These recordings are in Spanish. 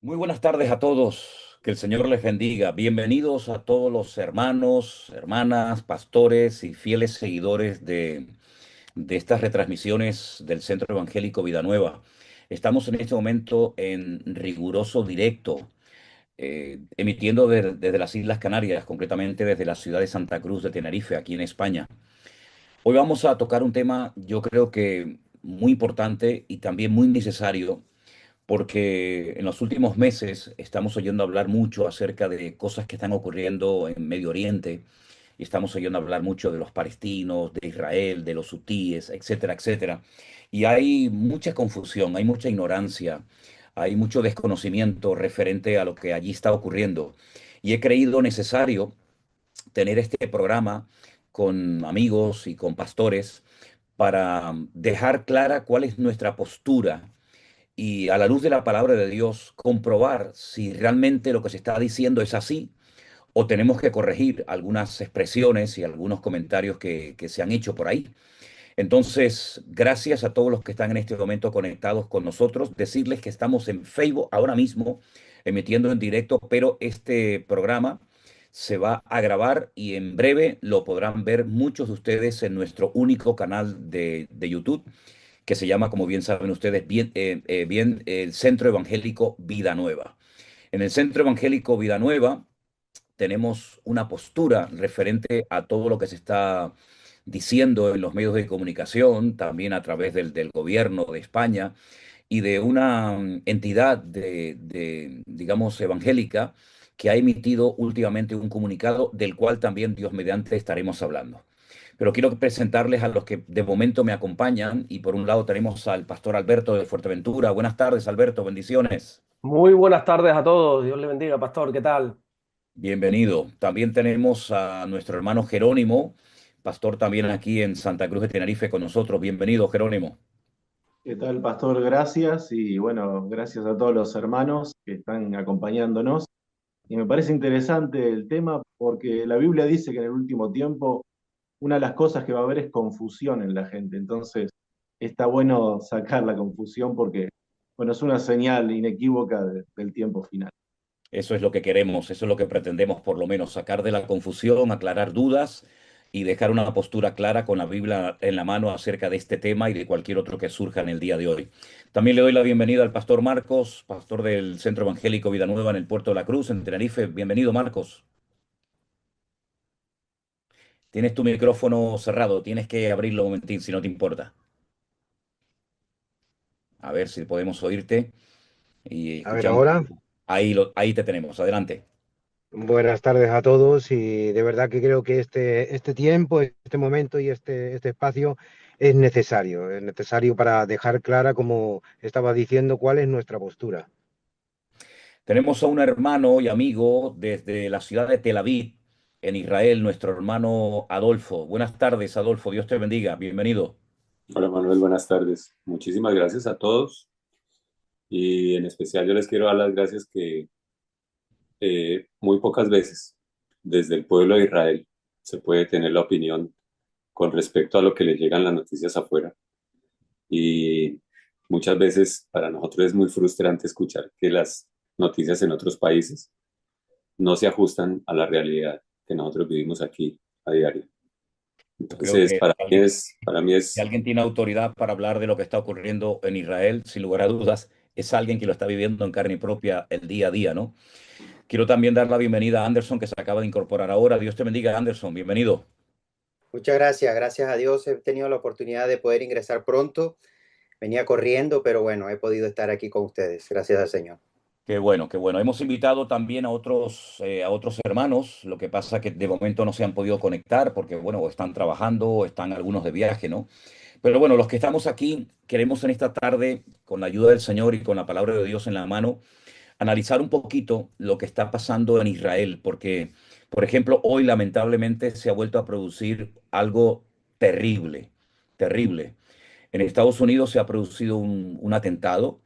Muy buenas tardes a todos. Que el Señor les bendiga. Bienvenidos a todos los hermanos, hermanas, pastores y fieles seguidores de estas retransmisiones del Centro Evangélico Vida Nueva. Estamos en este momento en riguroso directo, emitiendo desde las Islas Canarias, concretamente desde la ciudad de Santa Cruz de Tenerife, aquí en España. Hoy vamos a tocar un tema, yo creo que muy importante y también muy necesario porque en los últimos meses estamos oyendo hablar mucho acerca de cosas que están ocurriendo en Medio Oriente y estamos oyendo hablar mucho de los palestinos, de Israel, de los hutíes, etcétera, etcétera. Y hay mucha confusión, hay mucha ignorancia, hay mucho desconocimiento referente a lo que allí está ocurriendo. Y he creído necesario tener este programa con amigos y con pastores para dejar clara cuál es nuestra postura y a la luz de la palabra de Dios comprobar si realmente lo que se está diciendo es así o tenemos que corregir algunas expresiones y algunos comentarios que se han hecho por ahí. Entonces, gracias a todos los que están en este momento conectados con nosotros, decirles que estamos en Facebook ahora mismo emitiendo en directo, pero este programa se va a grabar y en breve lo podrán ver muchos de ustedes en nuestro único canal de YouTube que se llama, como bien saben ustedes, bien el Centro Evangélico Vida Nueva. En el Centro Evangélico Vida Nueva tenemos una postura referente a todo lo que se está diciendo en los medios de comunicación, también a través del gobierno de España y de una entidad digamos, evangélica que ha emitido últimamente un comunicado del cual también Dios mediante estaremos hablando. Pero quiero presentarles a los que de momento me acompañan y por un lado tenemos al pastor Alberto de Fuerteventura. Buenas tardes, Alberto, bendiciones. Muy buenas tardes a todos. Dios le bendiga, pastor. ¿Qué tal? Bienvenido. También tenemos a nuestro hermano Jerónimo, pastor también aquí en Santa Cruz de Tenerife con nosotros. Bienvenido, Jerónimo. ¿Qué tal, pastor? Gracias y bueno, gracias a todos los hermanos que están acompañándonos. Y me parece interesante el tema porque la Biblia dice que en el último tiempo una de las cosas que va a haber es confusión en la gente. Entonces, está bueno sacar la confusión porque, bueno, es una señal inequívoca del tiempo final. Eso es lo que queremos, eso es lo que pretendemos por lo menos, sacar de la confusión, aclarar dudas y dejar una postura clara con la Biblia en la mano acerca de este tema y de cualquier otro que surja en el día de hoy. También le doy la bienvenida al pastor Marcos, pastor del Centro Evangélico Vida Nueva en el Puerto de la Cruz, en Tenerife. Bienvenido, Marcos. Tienes tu micrófono cerrado, tienes que abrirlo un momentín si no te importa. A ver si podemos oírte y A ver, escuchamos. ahora, Ahí te tenemos, adelante. buenas tardes a todos y de verdad que creo que este tiempo, este momento y este espacio es necesario para dejar clara, como estaba diciendo, cuál es nuestra postura. Tenemos a un hermano y amigo desde la ciudad de Tel Aviv, en Israel, nuestro hermano Adolfo. Buenas tardes, Adolfo. Dios te bendiga. Bienvenido. Hola Manuel, buenas tardes. Muchísimas gracias a todos y en especial yo les quiero dar las gracias que muy pocas veces desde el pueblo de Israel se puede tener la opinión con respecto a lo que le llegan las noticias afuera y muchas veces para nosotros es muy frustrante escuchar que las noticias en otros países no se ajustan a la realidad que nosotros vivimos aquí a diario. Yo creo Entonces, que para mí si es alguien tiene autoridad para hablar de lo que está ocurriendo en Israel, sin lugar a dudas, es alguien que lo está viviendo en carne propia el día a día, ¿no? Quiero también dar la bienvenida a Anderson, que se acaba de incorporar ahora. Dios te bendiga, Anderson. Bienvenido. Muchas gracias, gracias a Dios he tenido la oportunidad de poder ingresar pronto. Venía corriendo, pero bueno, he podido estar aquí con ustedes, gracias al Señor. Qué bueno, qué bueno. Hemos invitado también a otros hermanos. Lo que pasa que de momento no se han podido conectar porque, bueno, o están trabajando o están algunos de viaje, ¿no? Pero bueno, los que estamos aquí queremos en esta tarde, con la ayuda del Señor y con la palabra de Dios en la mano, analizar un poquito lo que está pasando en Israel, porque, por ejemplo, hoy lamentablemente se ha vuelto a producir algo terrible, terrible. En Estados Unidos se ha producido un atentado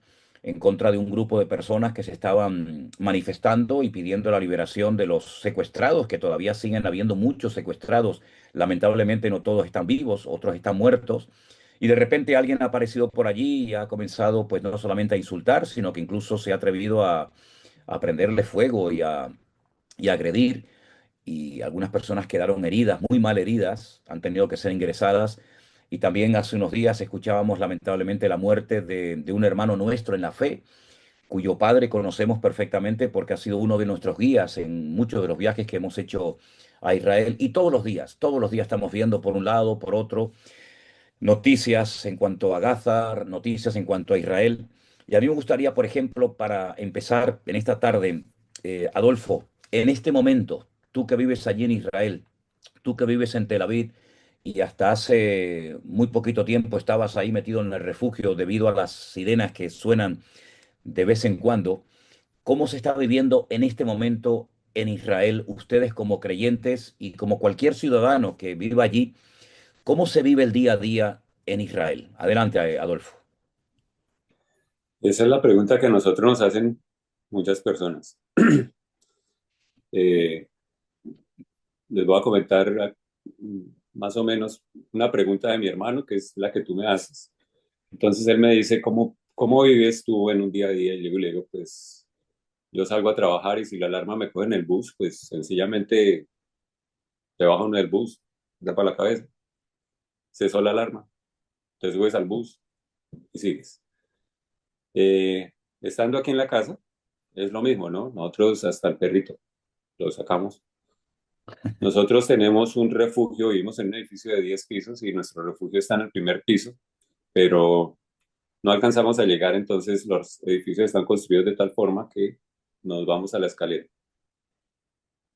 en contra de un grupo de personas que se estaban manifestando y pidiendo la liberación de los secuestrados, que todavía siguen habiendo muchos secuestrados. Lamentablemente no todos están vivos, otros están muertos. Y de repente alguien ha aparecido por allí y ha comenzado pues no solamente a insultar, sino que incluso se ha atrevido a prenderle fuego y a agredir. Y algunas personas quedaron heridas, muy mal heridas, han tenido que ser ingresadas. Y también hace unos días escuchábamos lamentablemente la muerte de un hermano nuestro en la fe, cuyo padre conocemos perfectamente porque ha sido uno de nuestros guías en muchos de los viajes que hemos hecho a Israel. Y todos los días estamos viendo por un lado, por otro, noticias en cuanto a Gaza, noticias en cuanto a Israel. Y a mí me gustaría, por ejemplo, para empezar en esta tarde, Adolfo, en este momento, tú que vives allí en Israel, tú que vives en Tel Aviv y hasta hace muy poquito tiempo estabas ahí metido en el refugio debido a las sirenas que suenan de vez en cuando, ¿cómo se está viviendo en este momento en Israel, ustedes como creyentes y como cualquier ciudadano que viva allí? ¿Cómo se vive el día a día en Israel? Adelante, Adolfo. Esa es la pregunta que a nosotros nos hacen muchas personas. Eh, Les voy a comentar más o menos una pregunta de mi hermano, que es la que tú me haces. Entonces él me dice, ¿cómo vives tú en un día a día? Y yo le digo, pues yo salgo a trabajar y si la alarma me coge en el bus, pues sencillamente te bajo en el bus, da para la cabeza, cesó la alarma, te subes al bus y sigues. Estando aquí en la casa, es lo mismo, ¿no? Nosotros hasta el perrito lo sacamos. Nosotros tenemos un refugio, vivimos en un edificio de 10 pisos y nuestro refugio está en el primer piso, pero no alcanzamos a llegar, entonces los edificios están construidos de tal forma que nos vamos a la escalera.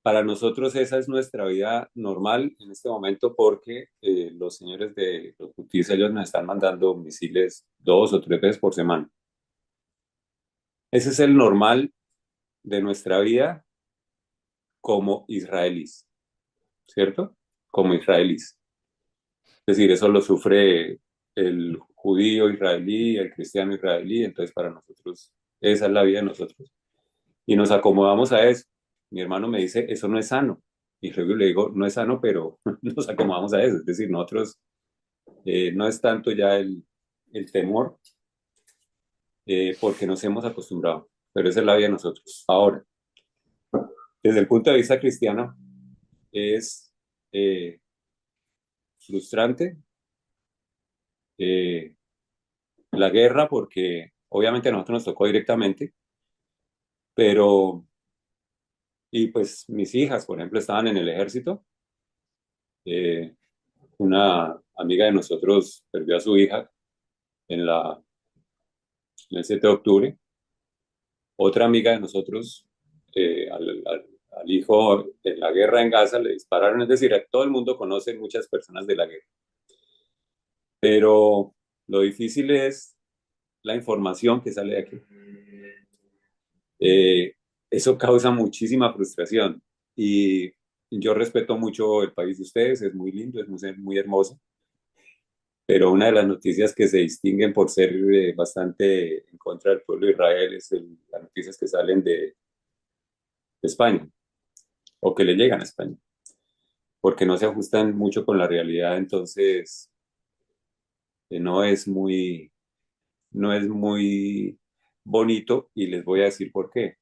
Para nosotros esa es nuestra vida normal en este momento porque los señores de los Houthis, ellos nos están mandando misiles 2 o 3 veces por semana. Ese es el normal de nuestra vida como israelíes, ¿cierto? Como israelíes. Es decir, eso lo sufre el judío israelí, el cristiano israelí, entonces para nosotros esa es la vida de nosotros. Y nos acomodamos a eso. Mi hermano me dice, eso no es sano. Y luego le digo, no es sano, pero nos acomodamos a eso. Es decir, nosotros no es tanto ya el temor, porque nos hemos acostumbrado, pero esa es la vida de nosotros. Ahora, desde el punto de vista cristiano, es eh, frustrante eh, la guerra porque obviamente a nosotros nos tocó directamente, pero, y pues mis hijas, por ejemplo, estaban en el ejército. Eh, una amiga de nosotros perdió a su hija en en el 7 de octubre. Otra amiga de nosotros, al hijo en la guerra en Gaza, le dispararon. Es decir, todo el mundo conoce muchas personas de la guerra. Pero lo difícil es la información que sale de aquí. Eh, Eso causa muchísima frustración. Y yo respeto mucho el país de ustedes, es muy lindo, es muy hermoso. Pero una de las noticias que se distinguen por ser bastante en contra del pueblo de Israel es las noticias que salen de España o que le llegan a España, porque no se ajustan mucho con la realidad, entonces no es no es muy bonito y les voy a decir por qué.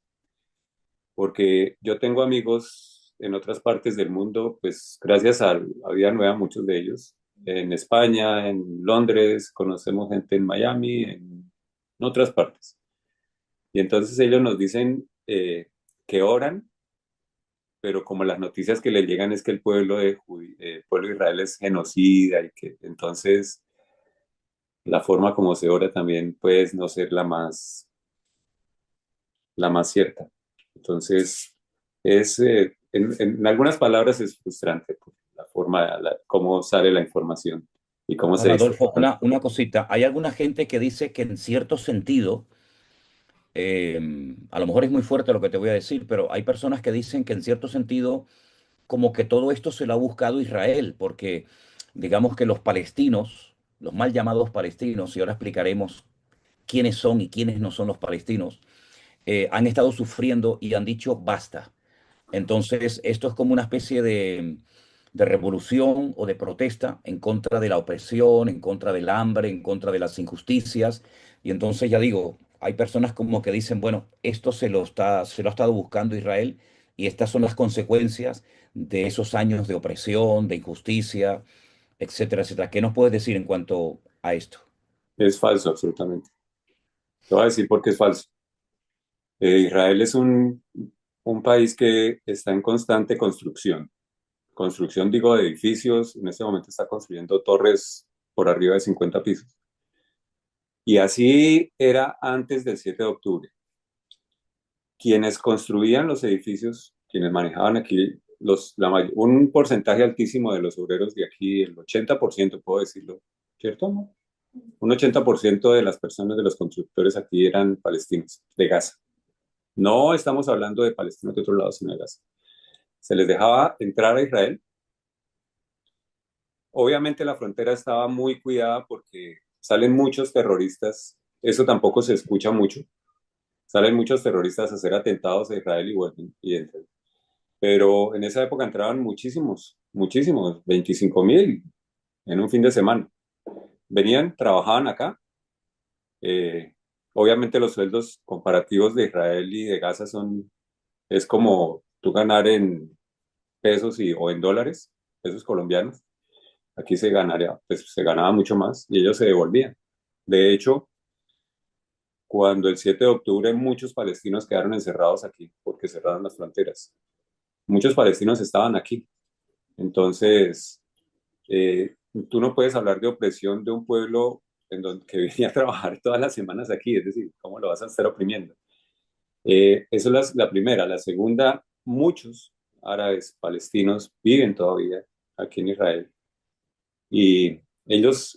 Porque yo tengo amigos en otras partes del mundo, pues gracias a Vida Nueva, muchos de ellos, en España, en Londres, conocemos gente en Miami, en otras partes. Y entonces ellos nos dicen que oran, pero como las noticias que les llegan es que el pueblo de Israel es genocida y que entonces la forma como se ora también puede no ser la más cierta. Entonces, en algunas palabras es frustrante pues, la forma, cómo sale la información y cómo se Ahora, dice. Adolfo, una cosita. Hay alguna gente que dice que en cierto sentido, a lo mejor es muy fuerte lo que te voy a decir, pero hay personas que dicen que en cierto sentido, como que todo esto se lo ha buscado Israel, porque digamos que los palestinos, los mal llamados palestinos, y ahora explicaremos quiénes son y quiénes no son los palestinos, han estado sufriendo y han dicho basta. Entonces, esto es como una especie de revolución o de protesta en contra de la opresión, en contra del hambre, en contra de las injusticias. Y entonces ya digo, hay personas como que dicen, bueno, esto se lo ha estado buscando Israel y estas son las consecuencias de esos años de opresión, de injusticia, etcétera, etcétera. ¿Qué nos puedes decir en cuanto a esto? Es falso, absolutamente. Te voy a decir por qué es falso. Israel es un país que está en constante construcción. Construcción, digo, de edificios. En este momento está construyendo torres por arriba de 50 pisos. Y así era antes del 7 de octubre. Quienes construían los edificios, quienes manejaban aquí, un porcentaje altísimo de los obreros de aquí, el 80%, puedo decirlo, ¿cierto? ¿No? Un 80% de las personas, de los constructores aquí eran palestinos, de Gaza. No estamos hablando de palestinos de otro lado, sino de Gaza. Se les dejaba entrar a Israel. Obviamente la frontera estaba muy cuidada porque salen muchos terroristas. Eso tampoco se escucha mucho. Salen muchos terroristas a hacer atentados a Israel y vuelven y entran. Pero en esa época entraban muchísimos, muchísimos, 25.000 en un fin de semana. Venían, trabajaban acá. Eh, Obviamente los sueldos comparativos de Israel y de Gaza es como tú ganar en pesos o en dólares, pesos colombianos. Aquí se ganaría, pues se ganaba mucho más y ellos se devolvían. De hecho, cuando el 7 de octubre muchos palestinos quedaron encerrados aquí porque cerraron las fronteras. Muchos palestinos estaban aquí. Entonces, tú no puedes hablar de opresión de un pueblo que venía a trabajar todas las semanas aquí, es decir, ¿cómo lo vas a estar oprimiendo? Eso es la primera. La segunda, muchos árabes palestinos viven todavía aquí en Israel y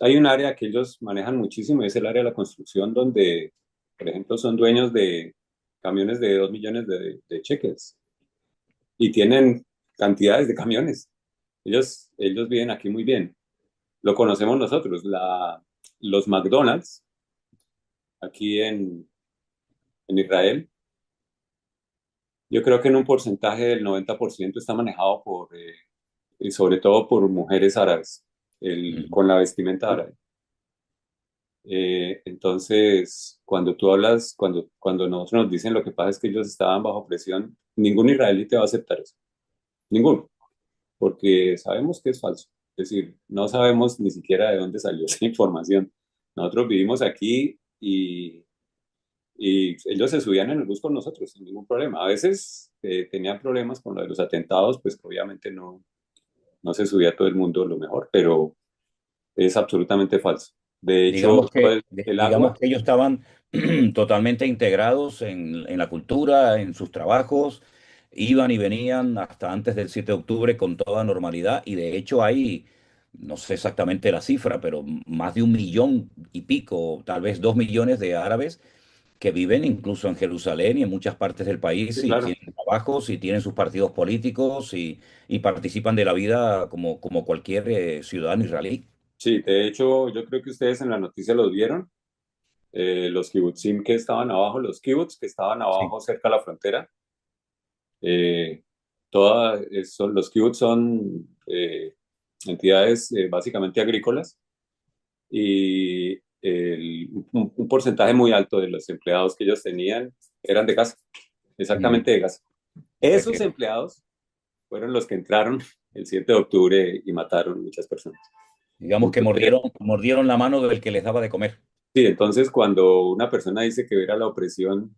hay un área que ellos manejan muchísimo y es el área de la construcción donde, por ejemplo, son dueños de camiones de 2 millones de cheques y tienen cantidades de camiones. Ellos viven aquí muy bien. Lo conocemos nosotros, los McDonald's aquí en Israel. Yo creo que en un porcentaje del 90% está manejado y sobre todo por mujeres árabes, Ujú. con la vestimenta árabe. Entonces, cuando tú hablas, cuando nosotros nos dicen lo que pasa es que ellos estaban bajo presión, ningún israelí te va a aceptar eso. Ninguno, porque sabemos que es falso. Es decir, no sabemos ni siquiera de dónde salió esa información. Nosotros vivimos aquí y ellos se subían en el bus con nosotros sin ningún problema. A veces tenían problemas con lo de los atentados, pues obviamente no se subía todo el mundo lo mejor, pero es absolutamente falso. De hecho, todo el Digamos agua, que ellos estaban totalmente integrados en la cultura, en sus trabajos, iban y venían hasta antes del 7 de octubre con toda normalidad y de hecho hay, no sé exactamente la cifra, pero más de 1 millón y pico, tal vez 2 millones de árabes que viven incluso en Jerusalén y en muchas partes del sí, país y claro. tienen trabajos y tienen sus partidos políticos y participan de la vida como cualquier ciudadano israelí. Sí, de hecho, yo creo que ustedes en la noticia los vieron, los kibbutzim que estaban abajo, los kibbutz que estaban Sí. abajo cerca de la frontera. Eh, los kibbutz son entidades básicamente agrícolas y un porcentaje muy alto de los empleados que ellos tenían eran de Gaza, Mm. exactamente de Gaza. O sea Esos que empleados fueron los que entraron el 7 de octubre y mataron muchas personas. digamos que Entonces, mordieron la mano del que les daba de comer. sí, entonces cuando una persona dice que era la opresión,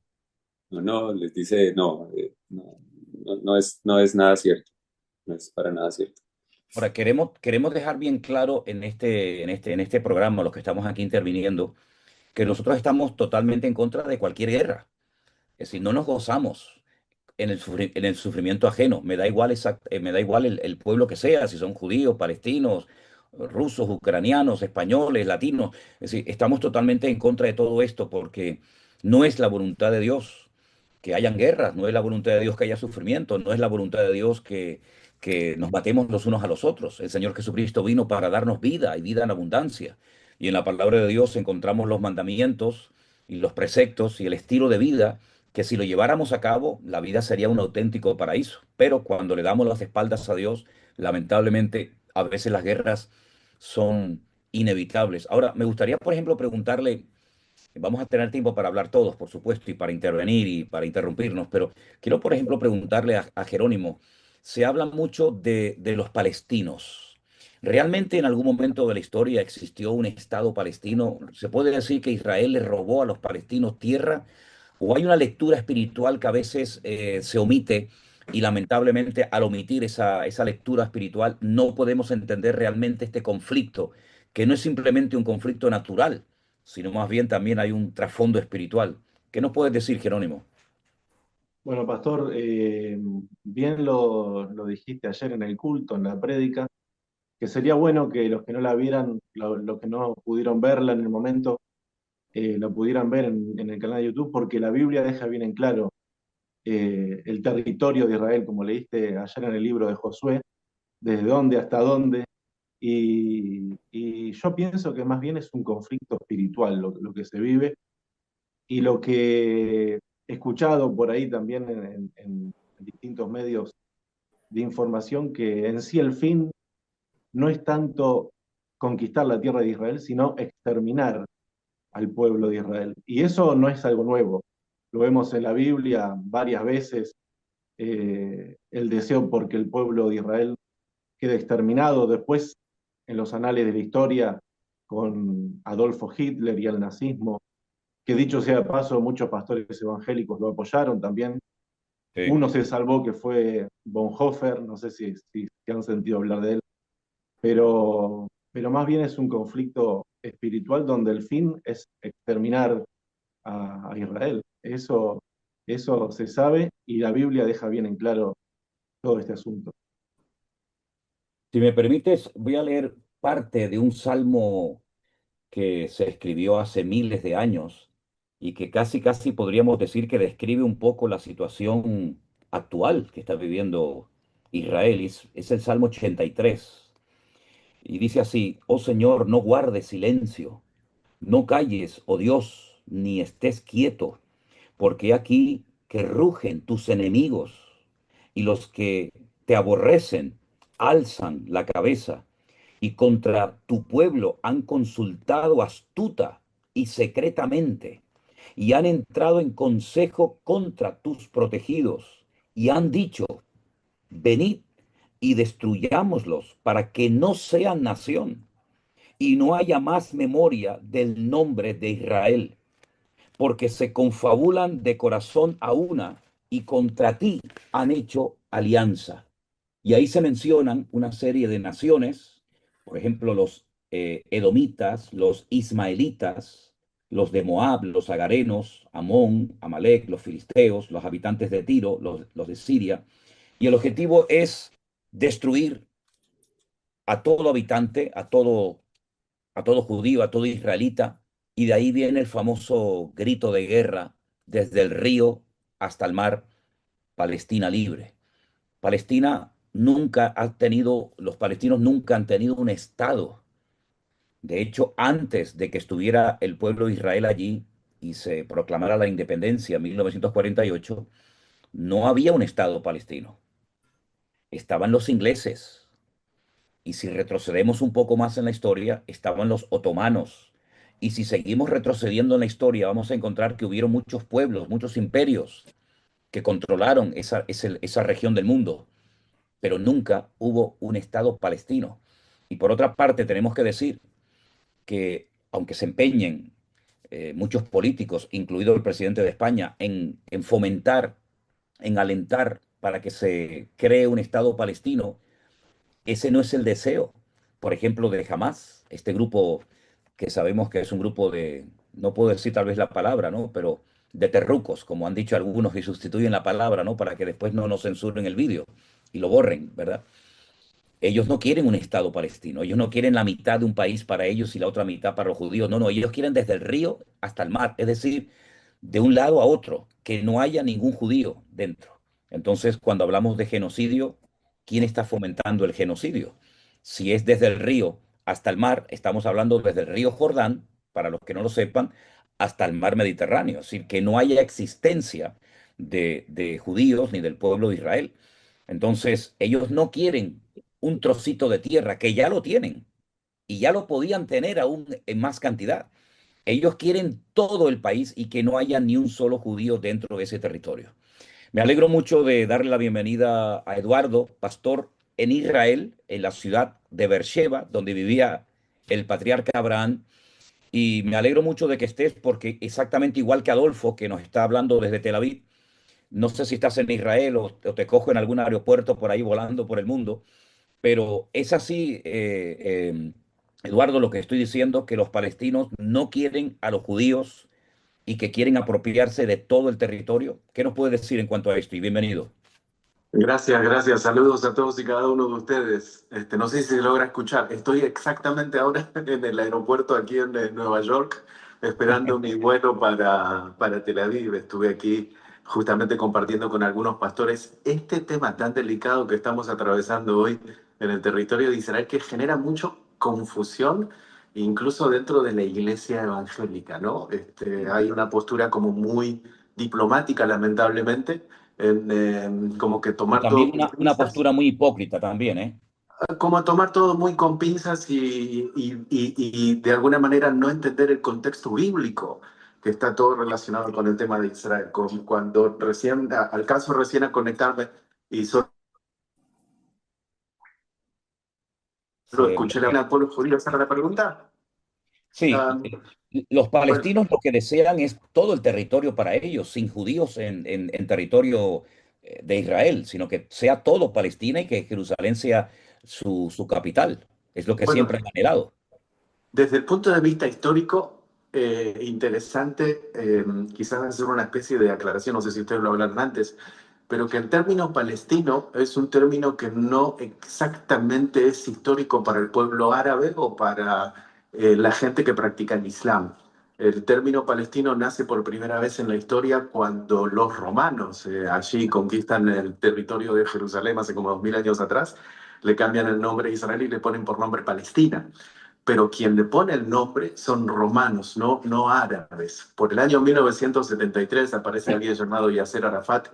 no, les dice, no es nada cierto, no es para nada cierto. Ahora, queremos dejar bien claro en este programa, los que estamos aquí interviniendo, que nosotros estamos totalmente en contra de cualquier guerra. Es decir, no nos gozamos en el sufrimiento ajeno. Me da igual el pueblo que sea, si son judíos, palestinos, rusos, ucranianos, españoles, latinos. Es decir, estamos totalmente en contra de todo esto porque no es la voluntad de Dios que hayan guerras, no es la voluntad de Dios que haya sufrimiento, no es la voluntad de Dios que nos matemos los unos a los otros. El Señor Jesucristo vino para darnos vida y vida en abundancia. Y en la palabra de Dios encontramos los mandamientos y los preceptos y el estilo de vida que si lo lleváramos a cabo, la vida sería un auténtico paraíso. Pero cuando le damos las espaldas a Dios, lamentablemente, a veces las guerras son inevitables. Ahora, me gustaría, por ejemplo, preguntarle, vamos a tener tiempo para hablar todos, por supuesto, y para intervenir y para interrumpirnos, pero quiero, por ejemplo, preguntarle a Jerónimo, se habla mucho de los palestinos. ¿Realmente en algún momento de la historia existió un Estado palestino? ¿Se puede decir que Israel le robó a los palestinos tierra? ¿O hay una lectura espiritual que a veces se omite y lamentablemente al omitir esa lectura espiritual no podemos entender realmente este conflicto, que no es simplemente un conflicto natural, sino más bien también hay un trasfondo espiritual? ¿Qué nos puedes decir, Jerónimo? Bueno, pastor, bien lo dijiste ayer en el culto, en la prédica, que sería bueno que los que no la vieran, los que no pudieron verla en el momento, lo pudieran ver en el canal de YouTube, porque la Biblia deja bien en claro el territorio de Israel, como leíste ayer en el libro de Josué, desde dónde hasta dónde. Y yo pienso que más bien es un conflicto espiritual lo que se vive y lo que he escuchado por ahí también en distintos medios de información, que en sí el fin no es tanto conquistar la tierra de Israel, sino exterminar al pueblo de Israel. Y eso no es algo nuevo. Lo vemos en la Biblia varias veces, el deseo porque el pueblo de Israel quede exterminado. Después, en los anales de la historia, con Adolfo Hitler y el nazismo, que dicho sea de paso, muchos pastores evangélicos lo apoyaron también. Sí. Uno se salvó, que fue Bonhoeffer, no sé si han sentido hablar de él, pero más bien es un conflicto espiritual donde el fin es exterminar a Israel. Eso se sabe y la Biblia deja bien en claro todo este asunto. Si me permites, voy a leer parte de un salmo que se escribió hace miles de años y que casi, casi podríamos decir que describe un poco la situación actual que está viviendo Israel. Es el Salmo 83. Y dice así: oh Señor, no guardes silencio, no calles, oh Dios, ni estés quieto, porque aquí que rugen tus enemigos y los que te aborrecen alzan la cabeza y contra tu pueblo han consultado astuta y secretamente y han entrado en consejo contra tus protegidos y han dicho: venid y destruyámoslos para que no sean nación y no haya más memoria del nombre de Israel, porque se confabulan de corazón a una y contra ti han hecho alianza. Y ahí se mencionan una serie de naciones, por ejemplo, los edomitas, los ismaelitas, los de Moab, los agarenos, Amón, Amalek, los filisteos, los habitantes de Tiro, los de Siria. Y el objetivo es destruir a todo habitante, a todo judío, a todo israelita, y de ahí viene el famoso grito de guerra: desde el río hasta el mar, Palestina libre. Palestina nunca ha tenido, los palestinos nunca han tenido un estado. De hecho, antes de que estuviera el pueblo de Israel allí y se proclamara la independencia en 1948, no había un estado palestino. Estaban los ingleses. Y si retrocedemos un poco más en la historia, estaban los otomanos. Y si seguimos retrocediendo en la historia, vamos a encontrar que hubieron muchos pueblos, muchos imperios que controlaron esa región del mundo, pero nunca hubo un Estado palestino. Y por otra parte, tenemos que decir que aunque se empeñen muchos políticos, incluido el presidente de España, en fomentar, en alentar para que se cree un Estado palestino, ese no es el deseo, por ejemplo, de Hamas, este grupo que sabemos que es un grupo de, no puedo decir tal vez la palabra, ¿no? Pero de terrucos, como han dicho algunos, y sustituyen la palabra, ¿no? Para que después no nos censuren el vídeo y lo borren, ¿verdad? Ellos no quieren un Estado palestino, ellos no quieren la mitad de un país para ellos y la otra mitad para los judíos, no, no, ellos quieren desde el río hasta el mar, es decir, de un lado a otro, que no haya ningún judío dentro. Entonces, cuando hablamos de genocidio, ¿quién está fomentando el genocidio? Si es desde el río hasta el mar, estamos hablando desde el río Jordán, para los que no lo sepan, hasta el mar Mediterráneo, es decir, que no haya existencia de judíos ni del pueblo de Israel. Entonces, ellos no quieren un trocito de tierra, que ya lo tienen y ya lo podían tener aún en más cantidad. Ellos quieren todo el país y que no haya ni un solo judío dentro de ese territorio. Me alegro mucho de darle la bienvenida a Eduardo, pastor en Israel, en la ciudad de Beersheba, donde vivía el patriarca Abraham. Y me alegro mucho de que estés porque exactamente igual que Adolfo, que nos está hablando desde Tel Aviv, no sé si estás en Israel o te cojo en algún aeropuerto por ahí volando por el mundo, pero es así, Eduardo, lo que estoy diciendo, que los palestinos no quieren a los judíos y que quieren apropiarse de todo el territorio. ¿Qué nos puede decir en cuanto a esto? Y bienvenido. Gracias, gracias. Saludos a todos y cada uno de ustedes. No sé si se logra escuchar. Estoy exactamente ahora en el aeropuerto aquí en Nueva York, esperando mi vuelo para Tel Aviv. Estuve aquí justamente compartiendo con algunos pastores este tema tan delicado que estamos atravesando hoy en el territorio de Israel, que genera mucho confusión, incluso dentro de la iglesia evangélica, ¿no? Hay una postura como muy diplomática, lamentablemente como que Y tomar todo también con una pinzas, postura muy hipócrita también, ¿eh? como tomar todo muy con pinzas y de alguna manera no entender el contexto bíblico, que está todo relacionado con el tema de Israel. Cuando recién, alcanzo recién a conectarme y solo Se- escuché la pueblo judío, ¿esa era la pregunta? sí, Um, los bueno, palestinos lo que desean es todo el territorio para ellos, sin judíos en territorio de Israel, sino que sea todo Palestina y que Jerusalén sea su capital. Es lo que bueno, siempre han anhelado. desde el punto de vista histórico, interesante, quizás hacer una especie de aclaración, no sé si ustedes lo hablaron antes, pero que el término palestino es un término que no exactamente es histórico para el pueblo árabe o para la gente que practica el Islam. El término palestino nace por primera vez en la historia cuando los romanos allí conquistan el territorio de Jerusalén hace como 2000 años atrás, le cambian el nombre a Israel y le ponen por nombre Palestina, pero quien le pone el nombre son romanos, no árabes. Por el año 1973 aparece alguien llamado Yasser Arafat,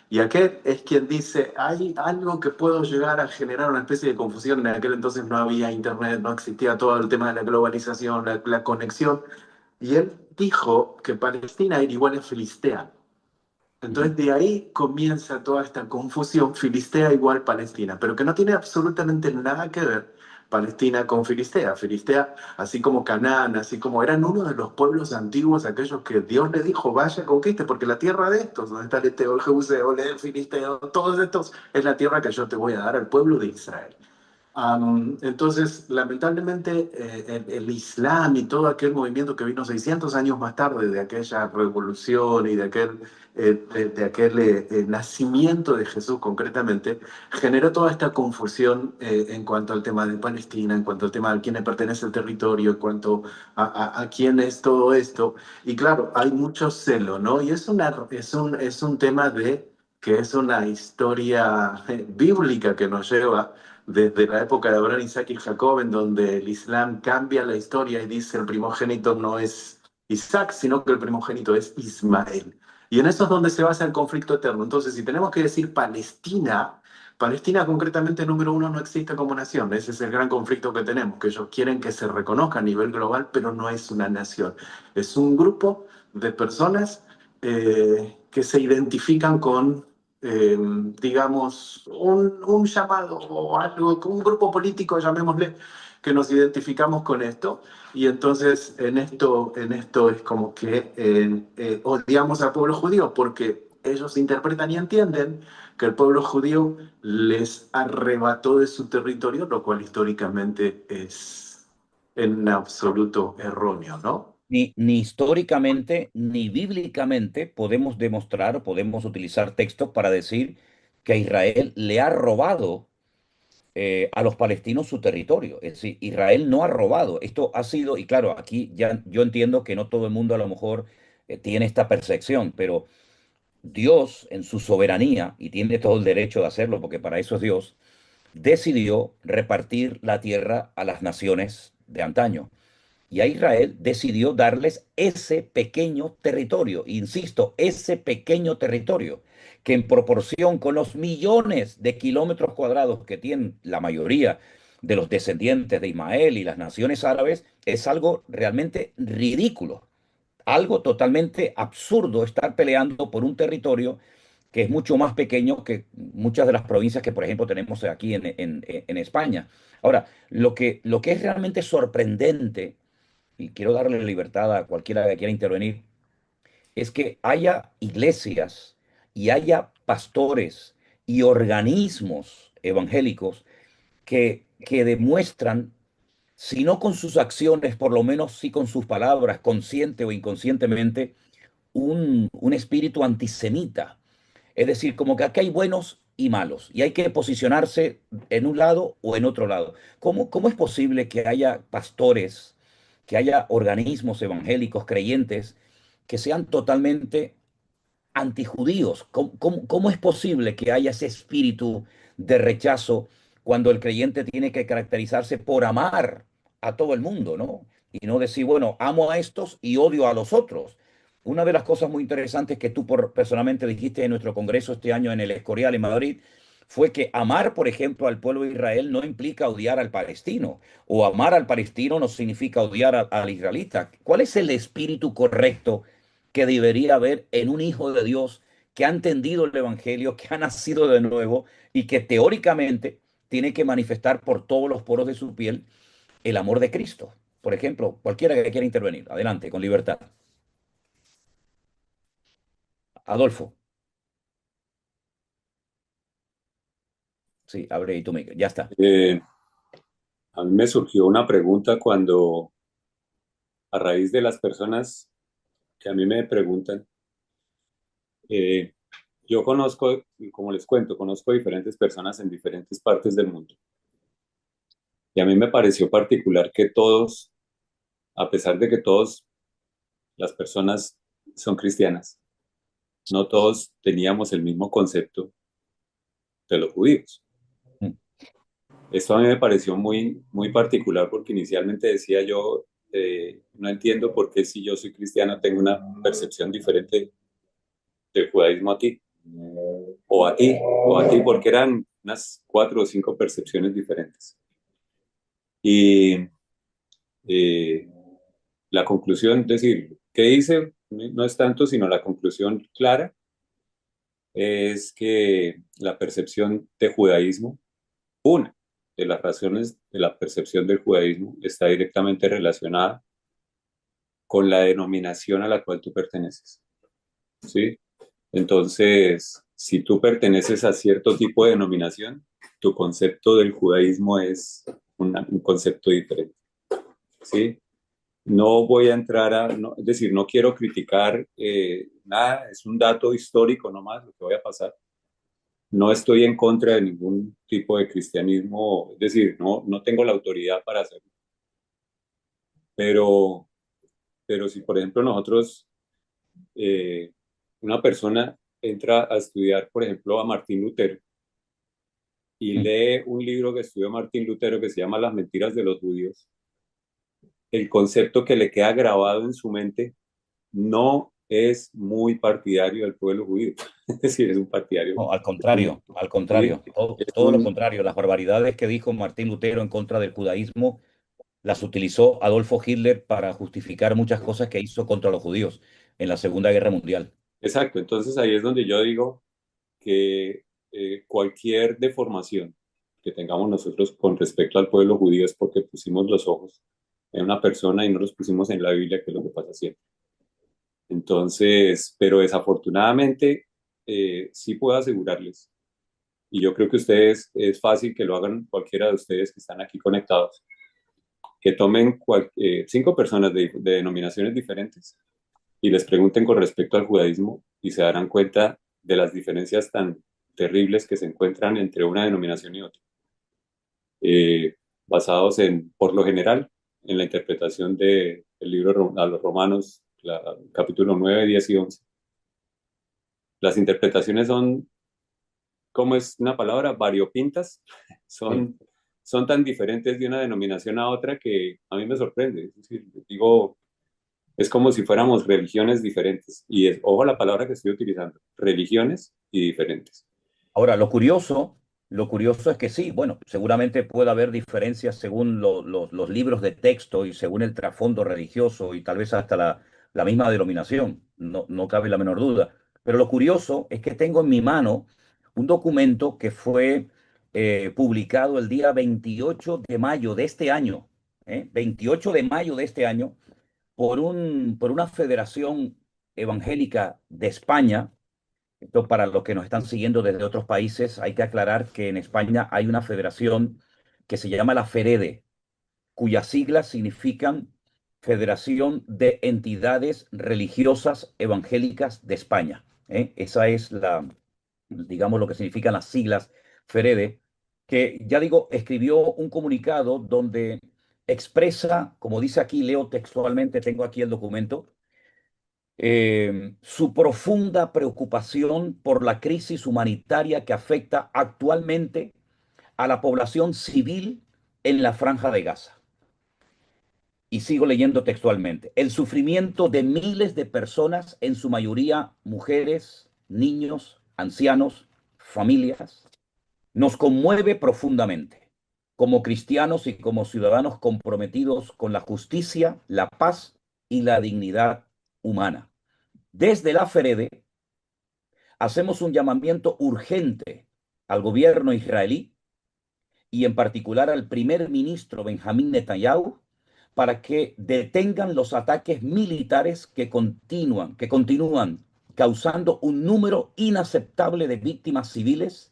y aquel es quien dice, hay algo que puedo llegar a generar una especie de confusión. En aquel entonces no había internet, no existía todo el tema de la globalización, la conexión, y él dijo que Palestina era igual a Filistea. Ujú. Entonces de ahí comienza toda esta confusión, Filistea igual Palestina, pero que no tiene absolutamente nada que ver Palestina con Filistea. Filistea, así como Canaán, así como eran uno de los pueblos antiguos, aquellos que Dios le dijo, vaya, conquiste, porque la tierra de estos, donde está el Eteo, el Jebuseo, el Filisteo, todos estos, es la tierra que yo te voy a dar al pueblo de Israel. Entonces, lamentablemente, el Islam y todo aquel movimiento que vino 600 años más tarde de aquella revolución y de aquel nacimiento de Jesús concretamente, generó toda esta confusión en cuanto al tema de Palestina, en cuanto al tema de quién le pertenece el territorio, en cuanto a quién es todo esto. Y claro, hay mucho celo, ¿no? Y es un tema que es una historia bíblica que nos lleva desde la época de Abraham, Isaac y Jacob, en donde el Islam cambia la historia y dice el primogénito no es Isaac, sino que el primogénito es Ismael. Y en eso es donde se basa el conflicto eterno. Entonces, si tenemos que decir Palestina, Palestina concretamente número uno no existe como nación. Ese es el gran conflicto que tenemos, que ellos quieren que se reconozca a nivel global, pero no es una nación. Es un grupo de personas que se identifican con digamos, un llamado o algo, un grupo político, llamémosle, que nos identificamos con esto. Y entonces en esto es como que odiamos al pueblo judío porque ellos interpretan y entienden que el pueblo judío les arrebató de su territorio, lo cual históricamente es en absoluto erróneo, ¿no? Ni históricamente ni bíblicamente podemos demostrar o podemos utilizar textos para decir que Israel le ha robado a los palestinos su territorio. Es decir, Israel no ha robado. Esto ha sido, y claro, aquí ya yo entiendo que no todo el mundo a lo mejor tiene esta percepción, pero Dios en su soberanía, y tiene todo el derecho de hacerlo porque para eso es Dios, decidió repartir la tierra a las naciones de antaño. Y a Israel decidió darles ese pequeño territorio, insisto, ese pequeño territorio, que en proporción con los millones de kilómetros cuadrados que tienen la mayoría de los descendientes de Ismael y las naciones árabes, es algo realmente ridículo, algo totalmente absurdo estar peleando por un territorio que es mucho más pequeño que muchas de las provincias que, por ejemplo, tenemos aquí en España. Ahora, lo que es realmente sorprendente, y quiero darle libertad a cualquiera que quiera intervenir, es que haya iglesias y haya pastores y organismos evangélicos que demuestran, si no con sus acciones, por lo menos sí con sus palabras, consciente o inconscientemente, un espíritu antisemita. Es decir, como que aquí hay buenos y malos y hay que posicionarse en un lado o en otro lado. ¿Cómo es posible que haya pastores, que haya organismos evangélicos creyentes que sean totalmente antijudíos? ¿Cómo es posible que haya ese espíritu de rechazo cuando el creyente tiene que caracterizarse por amar a todo el mundo, ¿no? Y no decir, bueno, amo a estos y odio a los otros. Una de las cosas muy interesantes que tú personalmente dijiste en nuestro congreso este año en el Escorial en Madrid fue que amar, por ejemplo, al pueblo de Israel no implica odiar al palestino, o amar al palestino no significa odiar al israelita. ¿Cuál es el espíritu correcto que debería haber en un hijo de Dios que ha entendido el Evangelio, que ha nacido de nuevo y que teóricamente tiene que manifestar por todos los poros de su piel el amor de Cristo? Por ejemplo, cualquiera que quiera intervenir, adelante, con libertad. Adolfo, sí, abre ahí tu micro, ya está. A mí me surgió una pregunta cuando, a raíz de las personas que a mí me preguntan, eh, yo conozco, y como les cuento, conozco diferentes personas en diferentes partes del mundo. Y a mí me pareció particular que todos, a pesar de que todas las personas son cristianas, no todos teníamos el mismo concepto de los judíos. Mm. Esto a mí me pareció muy, muy particular porque inicialmente decía yo, no entiendo por qué si yo soy cristiano tengo una percepción diferente del judaísmo a ti, o a ti, o a ti, porque eran unas 4 o 5 percepciones diferentes. Y eh, la conclusión, es decir, ¿qué dice? No es tanto, sino la conclusión clara es que la percepción de judaísmo, una de las razones de la percepción del judaísmo está directamente relacionada con la denominación a la cual tú perteneces, ¿sí? Entonces, si tú perteneces a cierto tipo de denominación, tu concepto del judaísmo es un concepto diferente, ¿sí? No voy a entrar es decir, no quiero criticar nada, es un dato histórico nomás lo que voy a pasar. No estoy en contra de ningún tipo de cristianismo, es decir, no tengo la autoridad para hacerlo. Pero, pero si, por ejemplo, eh, una persona entra a estudiar, por ejemplo, a Martín Lutero y Mm. lee un libro que estudió Martín Lutero que se llama Las mentiras de los judíos, el concepto que le queda grabado en su mente no es muy partidario del pueblo judío. Es decir, es un partidario. No, al ¿Sí? contrario, Es todo lo un, contrario. Las barbaridades que dijo Martín Lutero en contra del judaísmo las utilizó Adolfo Hitler para justificar muchas cosas que hizo contra los judíos en la Segunda Guerra Mundial. exacto, entonces ahí es donde yo digo que cualquier deformación que tengamos nosotros con respecto al pueblo judío es porque pusimos los ojos en una persona y no los pusimos en la Biblia, que es lo que pasa siempre. Entonces, pero desafortunadamente, sí puedo asegurarles, y yo creo que ustedes, es fácil que lo hagan cualquiera de ustedes que están aquí conectados, que tomen 5 personas de denominaciones diferentes y les pregunten con respecto al judaísmo y se darán cuenta de las diferencias tan terribles que se encuentran entre una denominación y otra, basados por lo general, en la interpretación del libro a los Romanos, capítulo 9, 10 y 11. Las interpretaciones son, ¿cómo es una palabra? Variopintas, Sí. son, son tan diferentes de una denominación a otra que a mí me sorprende. Es decir, digo, es como si fuéramos religiones diferentes. Y es, ojo la palabra que estoy utilizando, religiones y diferentes. Ahora, lo curioso es que sí, bueno, seguramente puede haber diferencias según los libros de texto y según el trasfondo religioso y tal vez hasta la misma denominación, no cabe la menor duda. Pero lo curioso es que tengo en mi mano un documento que fue publicado el día 28 de mayo de este año, 28 de mayo de este año, por una federación evangélica de España. Esto para los que nos están siguiendo desde otros países, hay que aclarar que en España hay una federación que se llama la FEREDE, cuyas siglas significan Federación de Entidades Religiosas Evangélicas de España. Esa es digamos, lo que significan las siglas FEREDE, que ya digo, escribió un comunicado donde expresa, como dice aquí, leo textualmente, tengo aquí el documento, su profunda preocupación por la crisis humanitaria que afecta actualmente a la población civil en la Franja de Gaza. Y sigo leyendo textualmente. El sufrimiento de miles de personas, en su mayoría mujeres, niños, ancianos, familias, nos conmueve profundamente como cristianos y como ciudadanos comprometidos con la justicia, la paz y la dignidad humana. Desde la FEREDE hacemos un llamamiento urgente al gobierno israelí y en particular al primer ministro Benjamín Netanyahu para que detengan los ataques militares que continúan causando un número inaceptable de víctimas civiles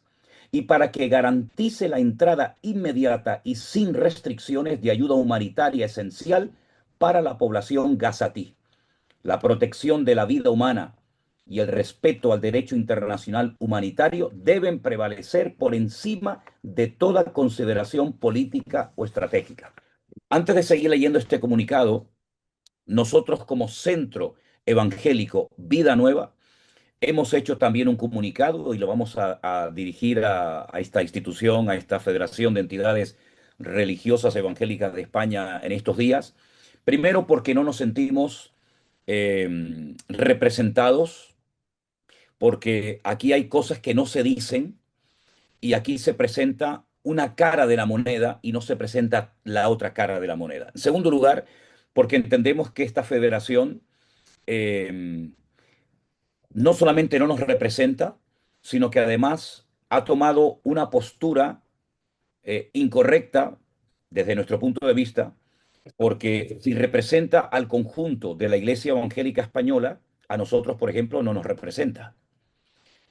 y para que garantice la entrada inmediata y sin restricciones de ayuda humanitaria esencial para la población gazatí. La protección de la vida humana y el respeto al derecho internacional humanitario deben prevalecer por encima de toda consideración política o estratégica. Antes de seguir leyendo este comunicado, nosotros como Centro Evangélico Vida Nueva hemos hecho también un comunicado y lo vamos a dirigir a esta institución, a esta Federación de Entidades Religiosas Evangélicas de España en estos días. Primero porque no nos sentimos representados, porque aquí hay cosas que no se dicen y aquí se presenta una cara de la moneda y no se presenta la otra cara de la moneda. En segundo lugar, porque entendemos que esta federación eh, no solamente no nos representa, sino que además ha tomado una postura incorrecta desde nuestro punto de vista, porque si representa al conjunto de la Iglesia Evangélica Española, a nosotros, por ejemplo, no nos representa.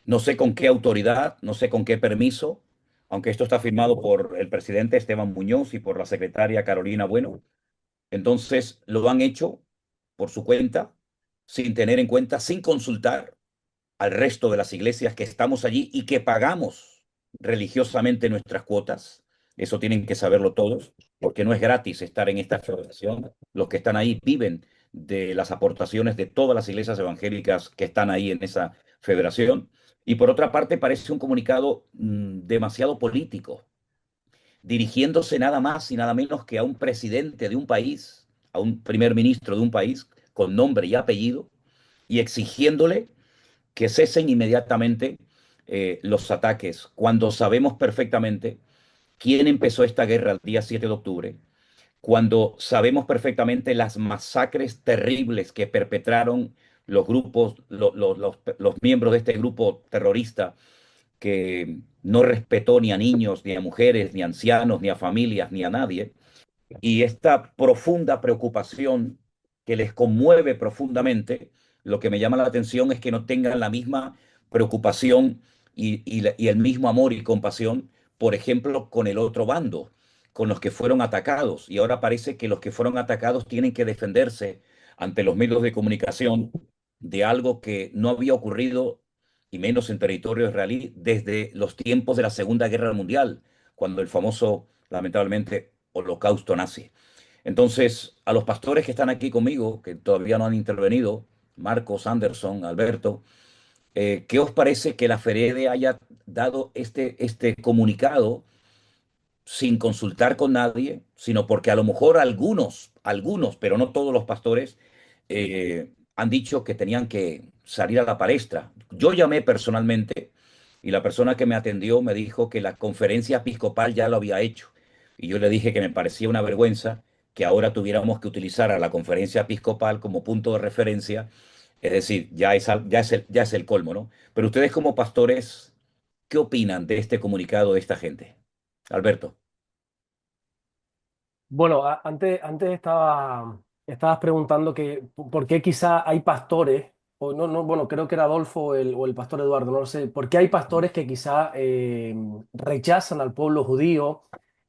No sé con qué autoridad, no sé con qué permiso, aunque esto está firmado por el presidente Esteban Muñoz y por la secretaria Carolina Bueno. Entonces lo han hecho por su cuenta, sin tener en cuenta, sin consultar al resto de las iglesias que estamos allí y que pagamos religiosamente nuestras cuotas. Eso tienen que saberlo todos, porque no es gratis estar en esta federación. Los que están ahí viven de las aportaciones de todas las iglesias evangélicas que están ahí en esa federación. Y por otra parte, parece un comunicado demasiado político, dirigiéndose nada más y nada menos que a un presidente de un país, a un primer ministro de un país con nombre y apellido, y exigiéndole que cesen inmediatamente los ataques, cuando sabemos perfectamente quién empezó esta guerra el día 7 de octubre, cuando sabemos perfectamente las masacres terribles que perpetraron los grupos, los miembros de este grupo terrorista que no respetó ni a niños, ni a mujeres, ni a ancianos, ni a familias, ni a nadie, y esta profunda preocupación que les conmueve profundamente, lo que me llama la atención es que no tengan la misma preocupación y el mismo amor y compasión, por ejemplo, con el otro bando, con los que fueron atacados. Y ahora parece que los que fueron atacados tienen que defenderse ante los medios de comunicación de algo que no había ocurrido, y menos en territorio israelí, desde los tiempos de la Segunda Guerra Mundial, cuando el famoso, lamentablemente, holocausto nazi. Entonces, a los pastores que están aquí conmigo, que todavía no han intervenido, Marcos, Anderson, Alberto, ¿qué os parece que la FEREDE haya dado este comunicado sin consultar con nadie, sino porque a lo mejor algunos, pero no todos los pastores, han dicho que tenían que salir a la palestra. Yo llamé personalmente y la persona que me atendió me dijo que la conferencia episcopal ya lo había hecho. Y yo le dije que me parecía una vergüenza que ahora tuviéramos que utilizar a la conferencia episcopal como punto de referencia. Es decir, ya es el colmo, ¿no? Pero ustedes como pastores, ¿qué opinan de este comunicado de esta gente? Alberto. Bueno, antes estabas preguntando que por qué quizá hay pastores, o no, no, bueno, creo que era Adolfo o el pastor Eduardo, no lo sé, por qué hay pastores que quizá rechazan al pueblo judío,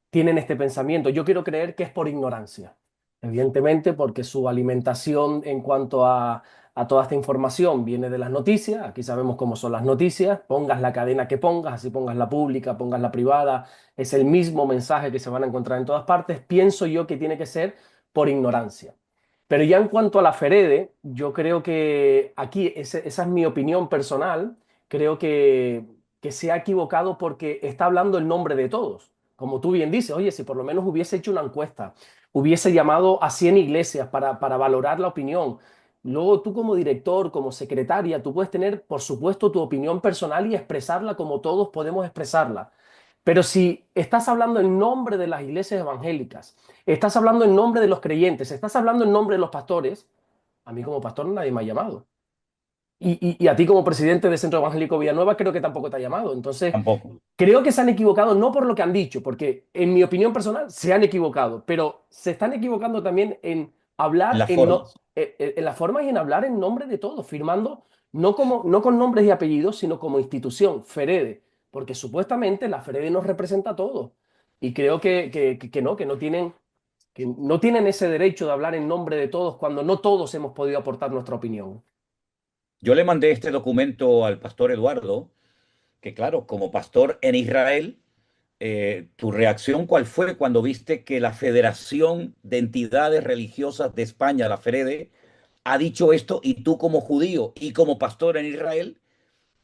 tienen este pensamiento. Yo quiero creer que es por ignorancia, evidentemente, porque su alimentación en cuanto a toda esta información viene de las noticias. Aquí sabemos cómo son las noticias, pongas la cadena que pongas, así pongas la pública, pongas la privada, es el mismo mensaje que se van a encontrar en todas partes. Pienso yo que tiene que ser por ignorancia. Pero ya en cuanto a la Ferede, yo creo que aquí, esa es mi opinión personal, creo que se ha equivocado porque está hablando el nombre de todos. Como tú bien dices, oye, si por lo menos hubiese hecho una encuesta, hubiese llamado a 100 iglesias para valorar la opinión. Luego tú como director, como secretaria, tú puedes tener, por supuesto, tu opinión personal y expresarla como todos podemos expresarla. Pero si estás hablando en nombre de las iglesias evangélicas, estás hablando en nombre de los creyentes, estás hablando en nombre de los pastores, a mí como pastor nadie me ha llamado. Y a ti como presidente del Centro Evangélico Villanueva creo que tampoco te ha llamado. Entonces, Tampoco. creo que se han equivocado no por lo que han dicho, porque en mi opinión personal se han equivocado, pero se están equivocando también en En hablar las formas. en la forma y en hablar en nombre de todos, firmando no con nombres y apellidos, sino como institución, Ferede, porque supuestamente la Ferede nos representa a todos. Y creo que no tienen ese derecho de hablar en nombre de todos cuando no todos hemos podido aportar nuestra opinión. Yo le mandé este documento al pastor Eduardo, que claro, como pastor en Israel, ¿tu reacción cuál fue cuando viste que la Federación de Entidades Religiosas de España, la FREDE, ha dicho esto y tú como judío y como pastor en Israel,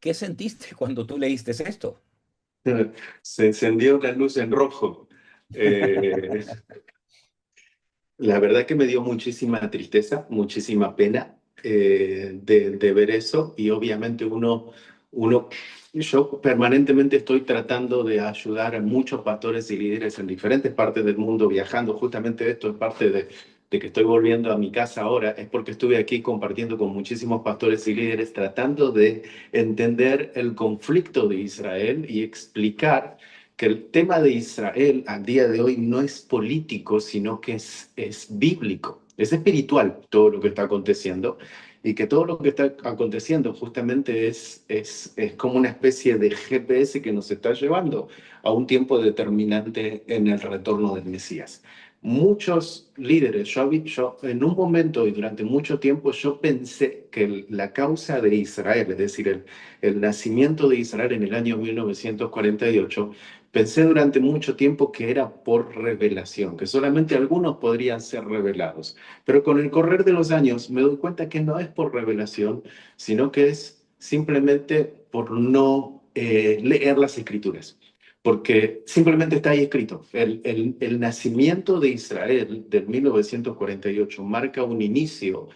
qué sentiste cuando tú leíste esto? Se encendió una luz en rojo. Eh, La verdad que me dio muchísima tristeza, muchísima pena de ver eso y obviamente yo permanentemente estoy tratando de ayudar a muchos pastores y líderes en diferentes partes del mundo viajando. Justamente esto es parte de que estoy volviendo a mi casa ahora, es porque estuve aquí compartiendo con muchísimos pastores y líderes tratando de entender el conflicto de Israel y explicar que el tema de Israel al día de hoy no es político, sino que es bíblico, es espiritual todo lo que está aconteciendo y que todo lo que está aconteciendo justamente es como una especie de GPS que nos está llevando a un tiempo determinante en el retorno del Mesías. Muchos líderes, yo en un momento y durante mucho tiempo yo pensé que la causa de Israel, es decir, el nacimiento de Israel en el año 1948, pensé durante mucho tiempo que era por revelación, que solamente algunos podrían ser revelados. Pero con el correr de los años me doy cuenta que no es por revelación, sino que es simplemente por no leer las escrituras. Porque simplemente está ahí escrito. El nacimiento de Israel del 1948 marca un inicio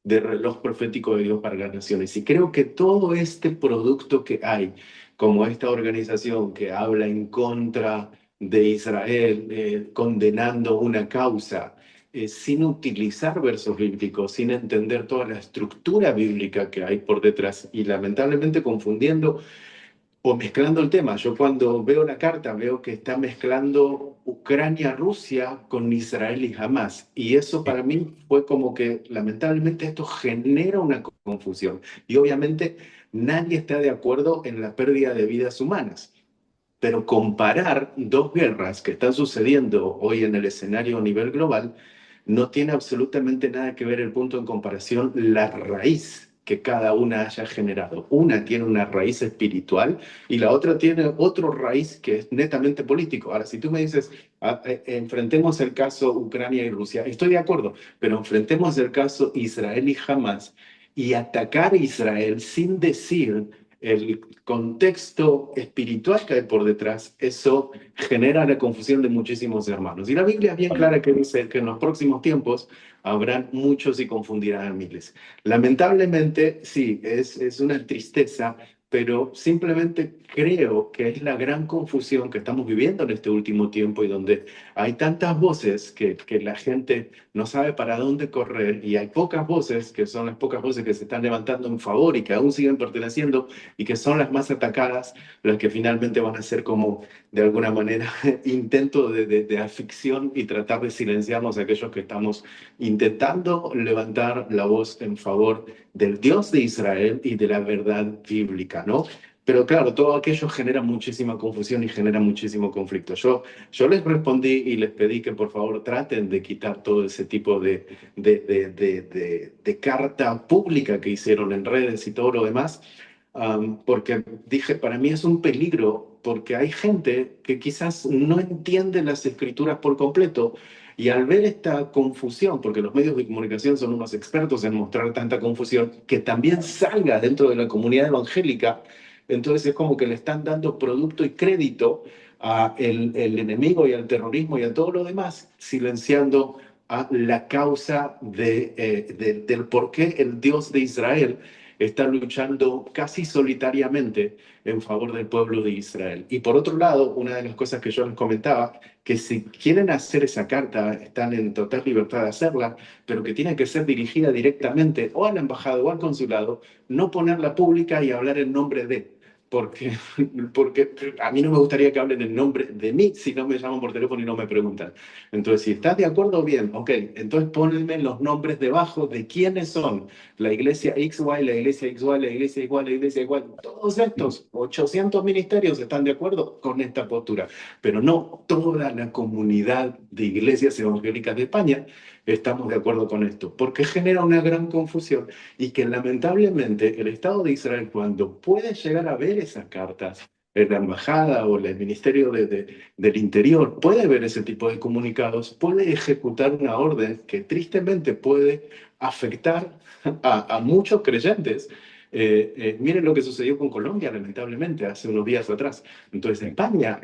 de reloj profético de Dios para las naciones. Y creo que todo este producto que hay, como esta organización que habla en contra de Israel, condenando una causa, sin utilizar versos bíblicos, sin entender toda la estructura bíblica que hay por detrás y lamentablemente confundiendo o mezclando el tema. Yo cuando veo la carta veo que está mezclando Ucrania-Rusia con Israel y Hamas. Y eso para mí fue como que lamentablemente esto genera una confusión. Y obviamente nadie está de acuerdo en la pérdida de vidas humanas. Pero comparar dos guerras que están sucediendo hoy en el escenario a nivel global no tiene absolutamente nada que ver el punto en comparación, la raíz que cada una haya generado. Una tiene una raíz espiritual y la otra tiene otro raíz que es netamente político. Ahora, si tú me dices, enfrentemos el caso Ucrania y Rusia, estoy de acuerdo, pero enfrentemos el caso Israel y Hamas y atacar a Israel sin decir el contexto espiritual que hay por detrás, eso genera la confusión de muchísimos hermanos. Y la Biblia es bien clara que dice que en los próximos tiempos habrán muchos y confundirán a miles. Lamentablemente, sí, es una tristeza, pero simplemente creo que es la gran confusión que estamos viviendo en este último tiempo y donde hay tantas voces que la gente no sabe para dónde correr y hay pocas voces, que son las pocas voces que se están levantando en favor y que aún siguen perteneciendo y que son las más atacadas, las que finalmente van a ser como, de alguna manera, intento de afición y tratar de silenciarnos a aquellos que estamos intentando levantar la voz en favor del Dios de Israel y de la verdad bíblica, ¿no? Pero claro, todo aquello genera muchísima confusión y genera muchísimo conflicto. Yo les respondí y les pedí que por favor traten de quitar todo ese tipo de carta pública que hicieron en redes y todo lo demás, porque dije, para mí es un peligro, porque hay gente que quizás no entiende las escrituras por completo y al ver esta confusión, porque los medios de comunicación son unos expertos en mostrar tanta confusión, que también salga dentro de la comunidad evangélica, entonces es como que le están dando producto y crédito a el enemigo y al terrorismo y a todo lo demás, silenciando a la causa del por qué el Dios de Israel está luchando casi solitariamente en favor del pueblo de Israel. Y por otro lado, una de las cosas que yo les comentaba, que si quieren hacer esa carta, están en total libertad de hacerla, pero que tiene que ser dirigida directamente o a la embajada o al consulado, no ponerla pública y hablar en nombre de. Porque, porque a mí no me gustaría que hablen en nombre de mí si no me llaman por teléfono y no me preguntan. Entonces, si estás de acuerdo, bien, ok. Entonces ponme los nombres debajo de quiénes son la iglesia XY, la iglesia XY, la iglesia igual, la iglesia igual. Todos estos 800 ministerios están de acuerdo con esta postura, pero no toda la comunidad de iglesias evangélicas de España estamos de acuerdo con esto, porque genera una gran confusión y que lamentablemente el Estado de Israel, cuando puede llegar a ver esas cartas, en la embajada o el Ministerio del Interior puede ver ese tipo de comunicados, puede ejecutar una orden que tristemente puede afectar a muchos creyentes. Miren lo que sucedió con Colombia, lamentablemente, hace unos días atrás. Entonces, España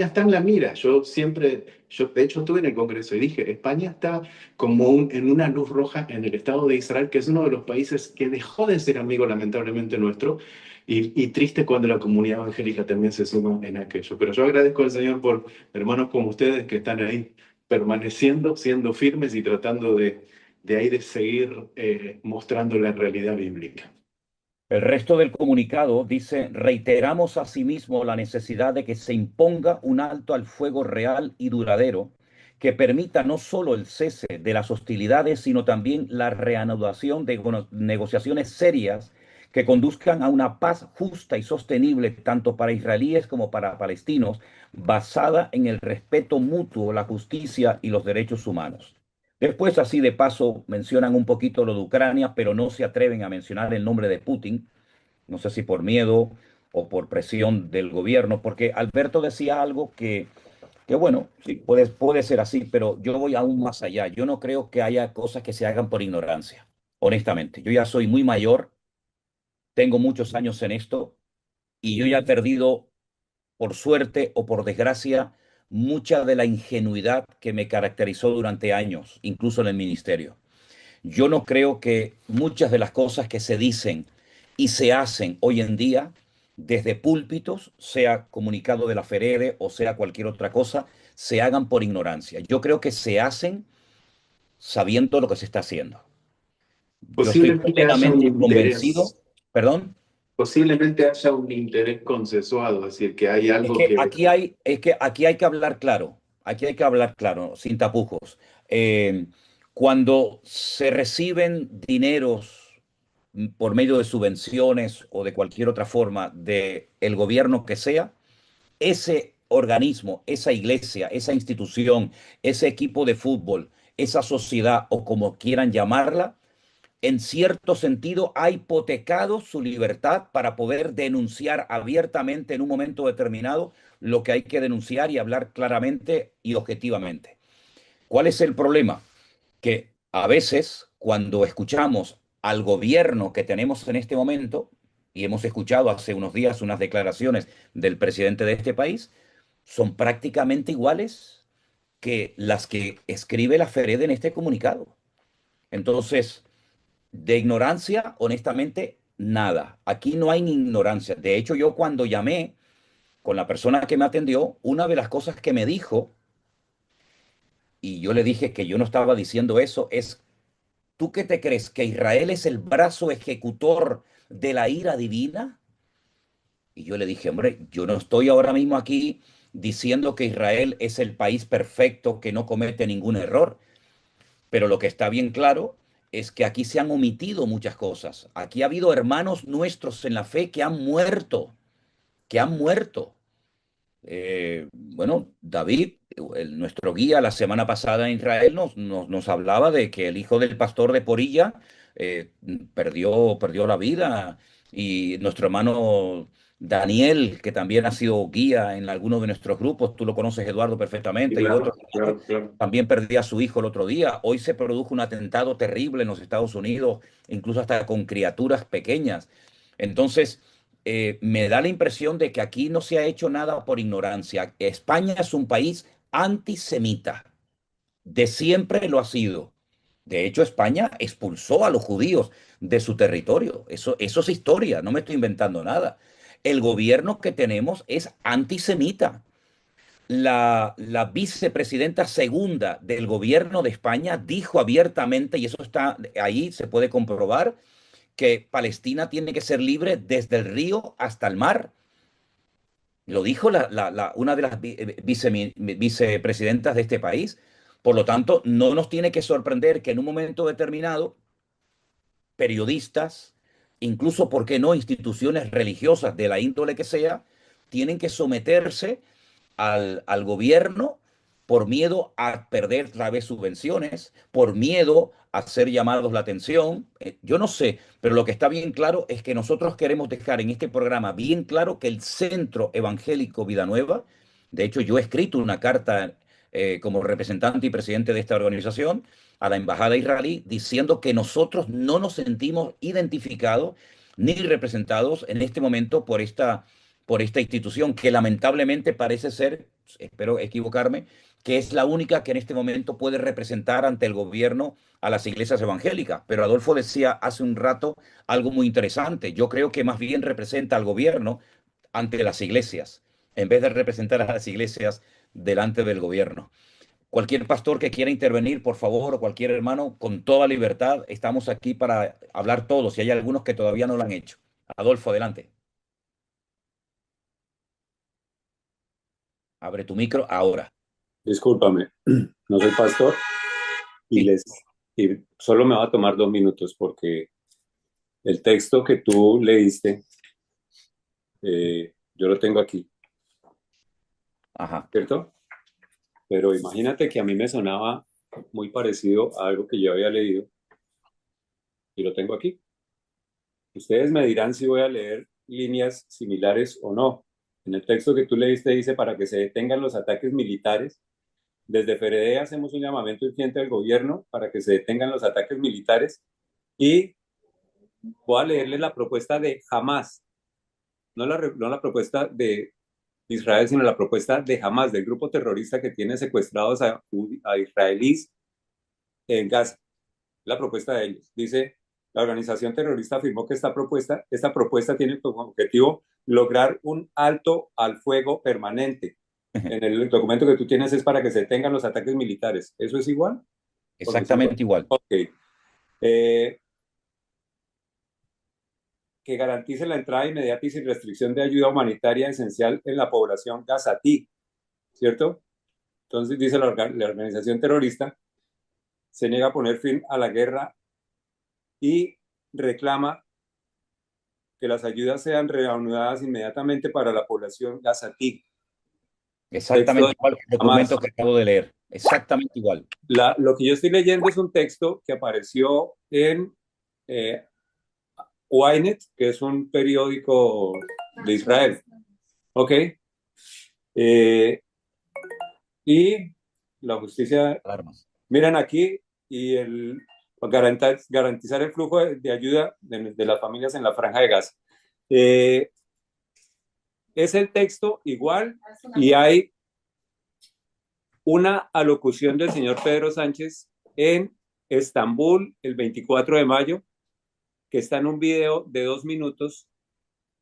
está en la mira. Yo de hecho estuve en el Congreso y dije, España está como en una luz roja en el Estado de Israel, que es uno de los países que dejó de ser amigo, lamentablemente, nuestro, y triste cuando la comunidad evangélica también se suma en aquello. Pero yo agradezco al Señor por hermanos como ustedes que están ahí permaneciendo, siendo firmes y tratando de ahí de seguir mostrando la realidad bíblica. El resto del comunicado dice, reiteramos asimismo la necesidad de que se imponga un alto al fuego real y duradero que permita no solo el cese de las hostilidades, sino también la reanudación de negociaciones serias que conduzcan a una paz justa y sostenible tanto para israelíes como para palestinos, basada en el respeto mutuo, la justicia y los derechos humanos. Después, así de paso, mencionan un poquito lo de Ucrania, pero no se atreven a mencionar el nombre de Putin. No sé si por miedo o por presión del gobierno, porque Alberto decía algo que bueno, sí, puede ser así, pero yo voy aún más allá. Yo no creo que haya cosas que se hagan por ignorancia, honestamente. Yo ya soy muy mayor, tengo muchos años en esto y yo ya he perdido, por suerte o por desgracia, mucha de la ingenuidad que me caracterizó durante años, incluso en el ministerio. Yo no creo que muchas de las cosas que se dicen y se hacen hoy en día desde púlpitos, sea comunicado de la FEREDE o sea cualquier otra cosa, se hagan por ignorancia. Yo creo que se hacen sabiendo lo que se está haciendo. Yo estoy Posiblemente haya un plenamente convencido, interés, perdón. posiblemente haya un interés consensuado, es decir, que hay Es algo que que. aquí hay, es que aquí hay que hablar claro, aquí hay que hablar claro, sin tapujos. Eh, Cuando se reciben dineros por medio de subvenciones o de cualquier otra forma de el gobierno que sea, ese organismo, esa iglesia, esa institución, ese equipo de fútbol, esa sociedad o como quieran llamarla, en cierto sentido, ha hipotecado su libertad para poder denunciar abiertamente en un momento determinado lo que hay que denunciar y hablar claramente y objetivamente. ¿Cuál es el problema? Que a veces, cuando escuchamos al gobierno que tenemos en este momento, y hemos escuchado hace unos días unas declaraciones del presidente de este país, son prácticamente iguales que las que escribe la FERED en este comunicado. Entonces, de ignorancia, honestamente, nada. Aquí no hay ni ignorancia. De hecho, yo cuando llamé con la persona que me atendió, una de las cosas que me dijo, y yo le dije que yo no estaba diciendo eso, es, ¿tú qué te crees? ¿Que Israel es el brazo ejecutor de la ira divina? Y yo le dije, hombre, yo no estoy ahora mismo aquí diciendo que Israel es el país perfecto, que no comete ningún error, pero lo que está bien claro es que aquí se han omitido muchas cosas. Aquí ha habido hermanos nuestros en la fe que han muerto. Bueno, David, nuestro guía la semana pasada en Israel, nos hablaba de que el hijo del pastor de Porilla perdió la vida, y nuestro hermano Daniel, que también ha sido guía en algunos de nuestros grupos, tú lo conoces, Eduardo, Y perfectamente, y claro, otros claro, claro. también perdía a su hijo el otro día. Hoy se produjo un atentado terrible en los Estados Unidos, incluso hasta con criaturas pequeñas. Entonces, me da la impresión de que aquí no se ha hecho nada por ignorancia. España es un país antisemita, de siempre lo ha sido. De hecho, España expulsó a los judíos de su territorio. Eso es historia, no me estoy inventando nada. El gobierno que tenemos es antisemita. La vicepresidenta segunda del gobierno de España dijo abiertamente, y eso está ahí, se puede comprobar, que Palestina tiene que ser libre desde el río hasta el mar. Lo dijo una de las vicepresidentas de este país. Por lo tanto, no nos tiene que sorprender que en un momento determinado periodistas, incluso, ¿por qué no?, instituciones religiosas de la índole que sea, tienen que someterse al gobierno por miedo a perder otra vez subvenciones, por miedo a ser llamados la atención. Yo no sé, pero lo que está bien claro es que nosotros queremos dejar en este programa bien claro que el Centro Evangélico Vida Nueva, de hecho yo he escrito una carta como representante y presidente de esta organización a la embajada israelí diciendo que nosotros no nos sentimos identificados ni representados en este momento por esta institución que lamentablemente parece ser, espero equivocarme, que es la única que en este momento puede representar ante el gobierno a las iglesias evangélicas. Pero Adolfo decía hace un rato algo muy interesante. Yo creo que más bien representa al gobierno ante las iglesias, en vez de representar a las iglesias delante del gobierno. Cualquier pastor que quiera intervenir, por favor, o cualquier hermano, con toda libertad, estamos aquí para hablar todos, y hay algunos que todavía no lo han hecho. Adolfo, adelante. Abre tu micro ahora. Discúlpame, no soy pastor y Sí. y solo me va a tomar 2 minutos porque el texto que tú leíste, yo lo tengo aquí, Ajá. ¿cierto? Pero imagínate que a mí me sonaba muy parecido a algo que yo había leído y lo tengo aquí. Ustedes me dirán si voy a leer líneas similares o no. En el texto que tú leíste dice para que se detengan los ataques militares. Desde FRD hacemos un llamamiento urgente al gobierno para que se detengan los ataques militares y voy a leerles la propuesta de Hamas, no la propuesta de Israel, sino la propuesta de Hamas, del grupo terrorista que tiene secuestrados a israelíes en Gaza. La propuesta de ellos. Dice, la organización terrorista afirmó que esta propuesta tiene como objetivo lograr un alto al fuego permanente. En el documento que tú tienes es para que se detengan los ataques militares. ¿Eso es igual? Exactamente igual. Ok. Eh, que garantice la entrada inmediata y sin restricción de ayuda humanitaria esencial en la población gazatí, ¿cierto? Entonces dice la organización terrorista, se niega a poner fin a la guerra y reclama que las ayudas sean reanudadas inmediatamente para la población gazatí. Texto Exactamente de igual que el Hamas. documento que acabo de leer. Exactamente igual. Lo que yo estoy leyendo es un texto que apareció en eh, Ynet, que es un periódico de Israel. ¿Ok? Eh, y la justicia, Alarmas. miran aquí, y garantizar el flujo de ayuda de las familias en la Franja de Gaza. Eh, es el texto igual y hay una alocución del señor Pedro Sánchez en Estambul el 24 de mayo, que está en un video de 2 minutos,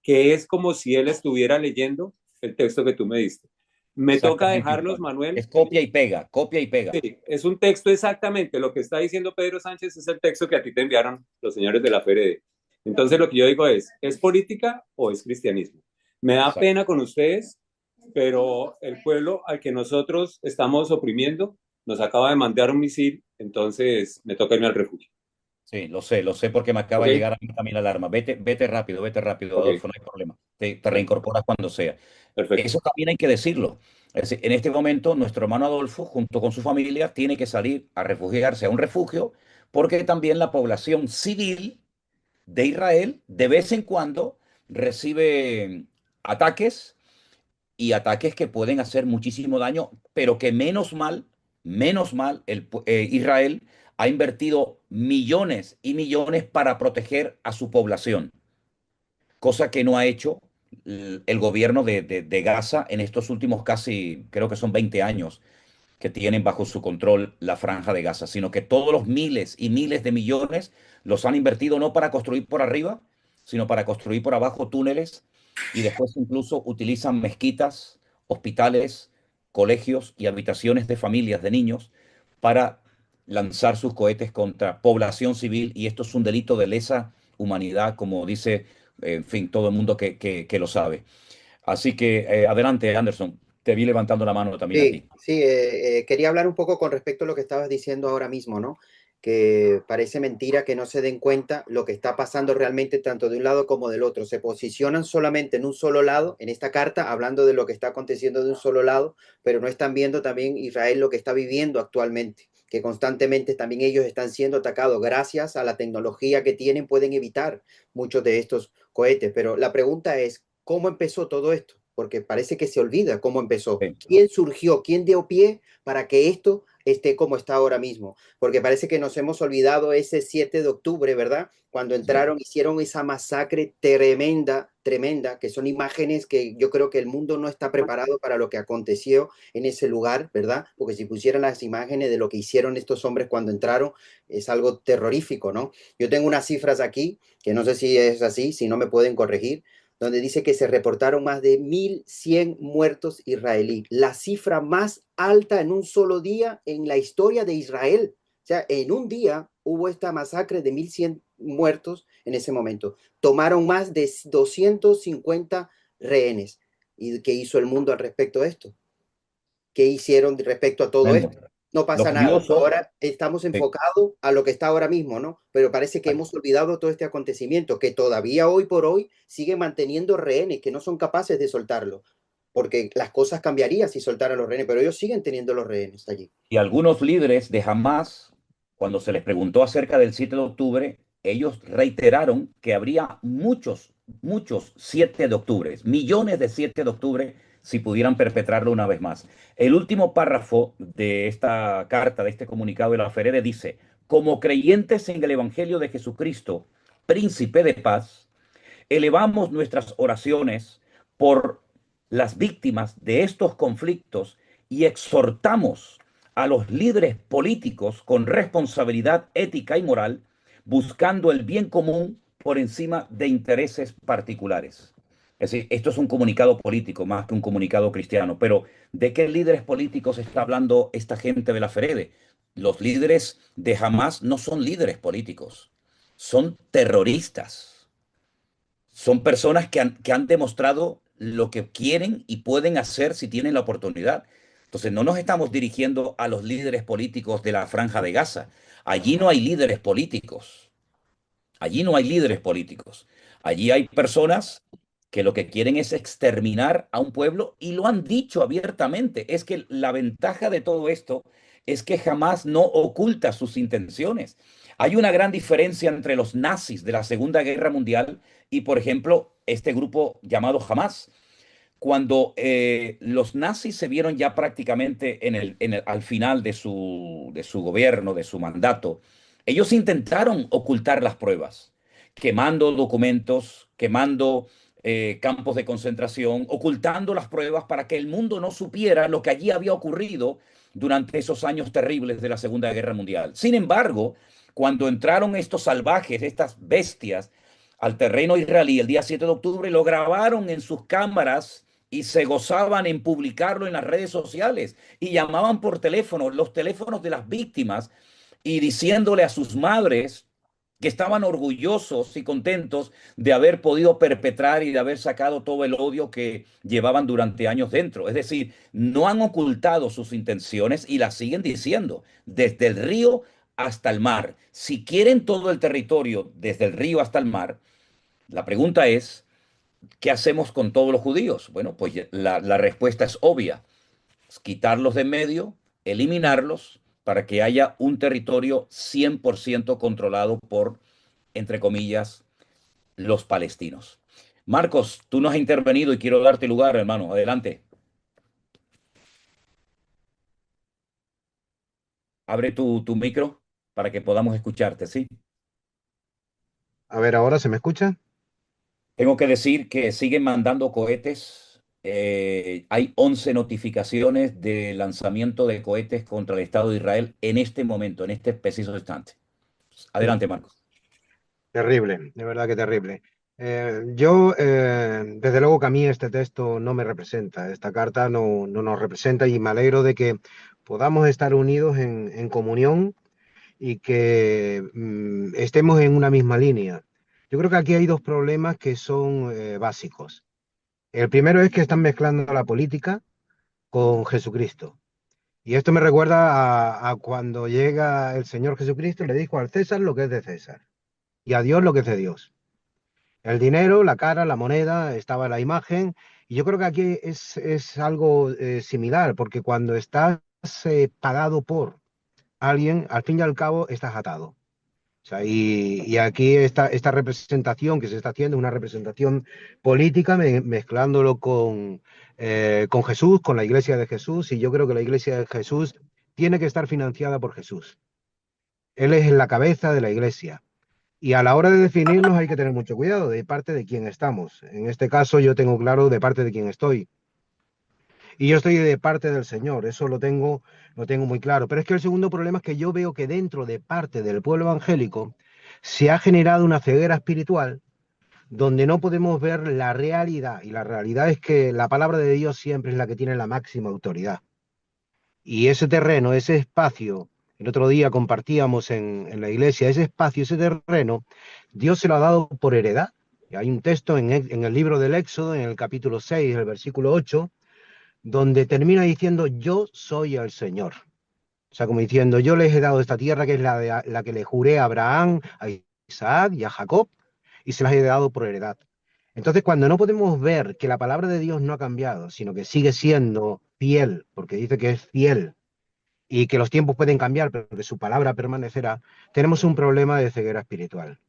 que es como si él estuviera leyendo el texto que tú me diste. Me toca Exactamente dejarlos, igual. Manuel. Es copia y pega, copia y pega. Sí, es un texto exactamente. Lo que está diciendo Pedro Sánchez es el texto que a ti te enviaron los señores de la FRD. Entonces lo que yo digo ¿es política o es cristianismo? Me da Exacto. pena con ustedes, pero el pueblo al que nosotros estamos oprimiendo nos acaba de mandar un misil, entonces me toca irme al refugio. Sí, lo sé porque me acaba ¿Ok? de llegar a mí también la alarma. Vete rápido, Ok, Adolfo, no hay problema. Te bueno, reincorporas cuando sea. perfecto. Eso también hay que decirlo. Es decir, en este momento, nuestro hermano Adolfo, junto con su familia, tiene que salir a refugiarse a un refugio porque también la población civil de Israel de vez en cuando recibe ataques y ataques que pueden hacer muchísimo daño, pero que menos mal, Israel ha invertido millones y millones para proteger a su población, cosa que no ha hecho el gobierno de Gaza en estos últimos casi, creo que son 20 años que tienen bajo su control la franja de Gaza, sino que todos los miles y miles de millones los han invertido no para construir por arriba, sino para construir por abajo túneles y después incluso utilizan mezquitas, hospitales, colegios y habitaciones de familias de niños para lanzar sus cohetes contra población civil y esto es un delito de lesa humanidad, como dice, en fin, todo el mundo que lo sabe. Así que adelante, Anderson. Te vi levantando la mano también a Sí, ti. sí, quería hablar un poco con respecto a lo que estabas diciendo ahora mismo, ¿no? Que parece mentira que no se den cuenta lo que está pasando realmente tanto de un lado como del otro. Se posicionan solamente en un solo lado, en esta carta, hablando de lo que está aconteciendo de un solo lado, pero no están viendo también Israel lo que está viviendo actualmente, que constantemente también ellos están siendo atacados. Gracias a la tecnología que tienen, pueden evitar muchos de estos cohetes. Pero la pregunta es, ¿cómo empezó todo esto? Porque parece que se olvida cómo empezó. Sí, ¿Quién surgió? ¿Quién dio pie para que esto esté como está ahora mismo? Porque parece que nos hemos olvidado ese 7 de octubre, ¿verdad? Cuando sí. entraron, hicieron esa masacre tremenda, tremenda, que son imágenes que yo creo que el mundo no está preparado para lo que aconteció en ese lugar, ¿verdad? Porque si pusieran las imágenes de lo que hicieron estos hombres cuando entraron, es algo terrorífico, ¿no? Yo tengo unas cifras aquí, que no sé si es así, si no me pueden corregir, donde dice que se reportaron más de 1.100 muertos israelíes, la cifra más alta en un solo día en la historia de Israel. O sea, en un día hubo esta masacre de 1.100 muertos en ese momento. Tomaron más de 250 rehenes. ¿Y qué hizo el mundo al respecto de esto? ¿Qué hicieron respecto a todo Tremendo. esto? No Lo pasa nada. curioso, Ahora estamos sí, enfocados a lo que está ahora mismo, ¿no? Pero parece que hemos olvidado todo este acontecimiento, que todavía hoy por hoy sigue manteniendo rehenes, que no son capaces de soltarlo, porque las cosas cambiarían si soltaran los rehenes, pero ellos siguen teniendo los rehenes allí. y algunos líderes de Hamas, cuando se les preguntó acerca del 7 de octubre, ellos reiteraron que habría muchos 7 de octubre, millones de 7 de octubre, si pudieran perpetrarlo una vez más. El último párrafo de esta carta, de este comunicado de la FEREDE dice, como creyentes en el Evangelio de Jesucristo, príncipe de paz, elevamos nuestras oraciones por las víctimas de estos conflictos y exhortamos a los líderes políticos con responsabilidad ética y moral, buscando el bien común por encima de intereses particulares. Es decir, esto es un comunicado político más que un comunicado cristiano, pero ¿de qué líderes políticos está hablando esta gente de la FEREDE? Los líderes de Hamas no son líderes políticos, son terroristas. Son personas que han demostrado lo que quieren y pueden hacer si tienen la oportunidad. Entonces, no nos estamos dirigiendo a los líderes políticos de la Franja de Gaza. Allí no hay líderes políticos. Allí no hay líderes políticos. Allí hay personas que lo que quieren es exterminar a un pueblo y lo han dicho abiertamente. Es que la ventaja de todo esto es que jamás no oculta sus intenciones. Hay una gran diferencia entre los nazis de la Segunda Guerra Mundial y, por ejemplo, este grupo llamado Hamas. Cuando los nazis se vieron ya prácticamente al final de su gobierno, de su mandato, ellos intentaron ocultar las pruebas. quemando documentos, quemando campos de concentración, ocultando las pruebas para que el mundo no supiera lo que allí había ocurrido durante esos años terribles de la Segunda Guerra Mundial. Sin embargo, cuando entraron estos salvajes, estas bestias, al terreno israelí el día 7 de octubre, lo grabaron en sus cámaras y se gozaban en publicarlo en las redes sociales y llamaban por teléfono, los teléfonos de las víctimas, y diciéndole a sus madres que estaban orgullosos y contentos de haber podido perpetrar y de haber sacado todo el odio que llevaban durante años dentro. Es decir, no han ocultado sus intenciones y las siguen diciendo, desde el río hasta el mar. Si quieren todo el territorio desde el río hasta el mar, la pregunta es, ¿qué hacemos con todos los judíos? Bueno, pues la respuesta es obvia: quitarlos de en medio, eliminarlos, para que haya un territorio 100% controlado por, entre comillas, los palestinos. Marcos, tú no has intervenido y quiero darte lugar, hermano. Adelante. Abre tu micro para que podamos escucharte, ¿sí? A ver, ¿ahora se me escucha? Tengo que decir que siguen mandando cohetes. Hay 11 notificaciones de lanzamiento de cohetes contra el Estado de Israel en este momento, en este preciso instante. Mm. Adelante, Marcos. Terrible, de verdad que terrible. Desde luego que a mí este texto no me representa, esta carta no nos representa y me alegro de que podamos estar unidos en comunión y que estemos en una misma línea. Yo creo que aquí hay dos problemas que son básicos. El primero es que están mezclando la política con Jesucristo. Y esto me recuerda a cuando llega el Señor Jesucristo y le dijo al César lo que es de César y a Dios lo que es de Dios. El dinero, la cara, la moneda, estaba la imagen. Y yo creo que aquí es algo similar, porque cuando estás pagado por alguien, al fin y al cabo estás atado. O sea, y aquí esta representación que se está haciendo es una representación política mezclándolo con Jesús, con la iglesia de Jesús, y yo creo que la iglesia de Jesús tiene que estar financiada por Jesús. Él es la cabeza de la iglesia. Y a la hora de definirnos hay que tener mucho cuidado de parte de quién estamos. En este caso yo tengo claro de parte de quién estoy. Y yo estoy de parte del Señor, eso lo tengo muy claro. Pero es que el segundo problema es que yo veo que dentro de parte del pueblo evangélico se ha generado una ceguera espiritual donde no podemos ver la realidad. Y la realidad es que la palabra de Dios siempre es la que tiene la máxima autoridad. Y ese terreno, ese espacio, el otro día compartíamos en la iglesia, ese espacio, ese terreno, Dios se lo ha dado por heredad. Y hay un texto en el libro del Éxodo, en el capítulo 6, el versículo 8, donde termina diciendo, yo soy el Señor. O sea, como diciendo, yo les he dado esta tierra que es la que le juré a Abraham, a Isaac y a Jacob, y se las he dado por heredad. Entonces, cuando no podemos ver que la palabra de Dios no ha cambiado, sino que sigue siendo fiel, porque dice que es fiel, y que los tiempos pueden cambiar, pero que su palabra permanecerá, tenemos un problema de ceguera espiritual.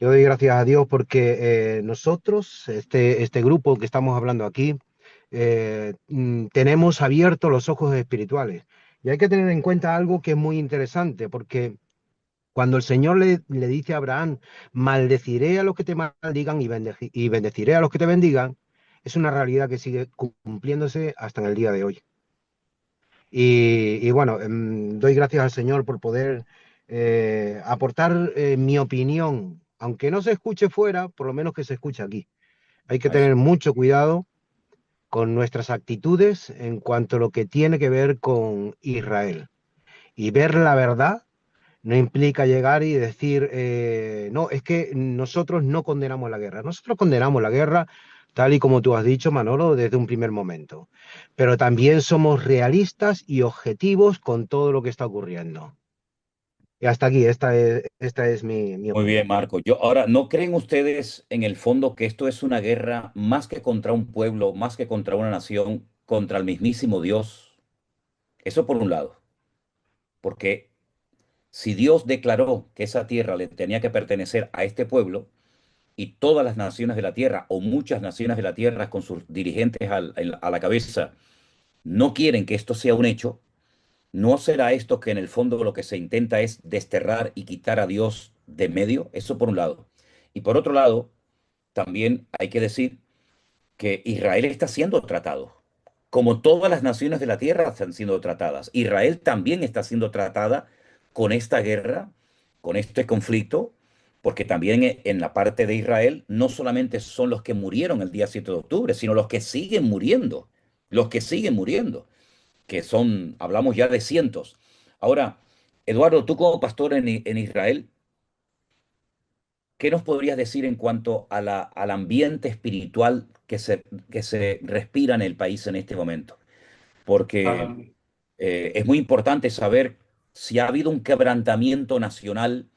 Yo doy gracias a Dios porque nosotros, este grupo que estamos hablando aquí, tenemos abiertos los ojos espirituales. Y hay que tener en cuenta algo que es muy interesante, porque cuando el Señor le dice a Abraham, maldeciré a los que te maldigan y bendeciré a los que te bendigan, es una realidad que sigue cumpliéndose hasta en el día de hoy. Y bueno, doy gracias al Señor por poder aportar mi opinión, aunque no se escuche fuera, por lo menos que se escuche aquí. Hay que Eso. tener mucho cuidado con nuestras actitudes en cuanto a lo que tiene que ver con Israel. Y ver la verdad no implica llegar y decir, no, es que nosotros no condenamos la guerra. Nosotros condenamos la guerra, tal y como tú has dicho, Manolo, desde un primer momento. Pero también somos realistas y objetivos con todo lo que está ocurriendo. Y hasta aquí, esta es mi Muy bien, opinión. Marco. Ahora, ¿no creen ustedes en el fondo que esto es una guerra más que contra un pueblo, más que contra una nación, contra el mismísimo Dios? Eso por un lado, porque si Dios declaró que esa tierra le tenía que pertenecer a este pueblo y todas las naciones de la tierra o muchas naciones de la tierra con sus dirigentes a la cabeza no quieren que esto sea un hecho, ¿no será esto que en el fondo lo que se intenta es desterrar y quitar a Dios de medio? Eso por un lado. Y por otro lado, también hay que decir que Israel está siendo tratado, como todas las naciones de la tierra están siendo tratadas. Israel también está siendo tratada con esta guerra, con este conflicto, porque también en la parte de Israel no solamente son los que murieron el día 7 de octubre, sino los que siguen muriendo, que son, hablamos ya de cientos. Ahora, Eduardo, tú como pastor en Israel, ¿qué nos podrías decir en cuanto a al ambiente espiritual que se respira en el país en este momento? Porque Ah, es muy importante saber si ha habido un quebrantamiento nacional,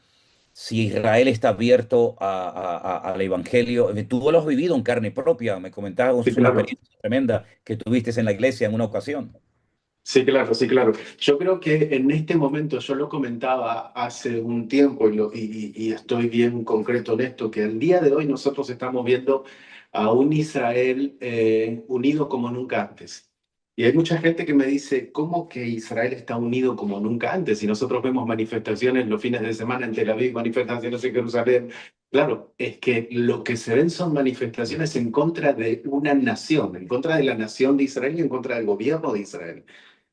si Israel está abierto al Evangelio. Tú lo has vivido en carne propia, me sí, comentabas una claro. experiencia tremenda que tuviste en la iglesia en una ocasión. Sí, claro, sí, claro. Yo creo que en este momento, yo lo comentaba hace un tiempo y estoy bien concreto en esto, que al día de hoy nosotros estamos viendo a un Israel unido como nunca antes. Y hay mucha gente que me dice, ¿cómo que Israel está unido como nunca antes? Si nosotros vemos manifestaciones los fines de semana en Tel Aviv, manifestaciones en Jerusalén. Claro, es que lo que se ven son manifestaciones en contra de una nación, en contra de la nación de Israel y en contra del gobierno de Israel,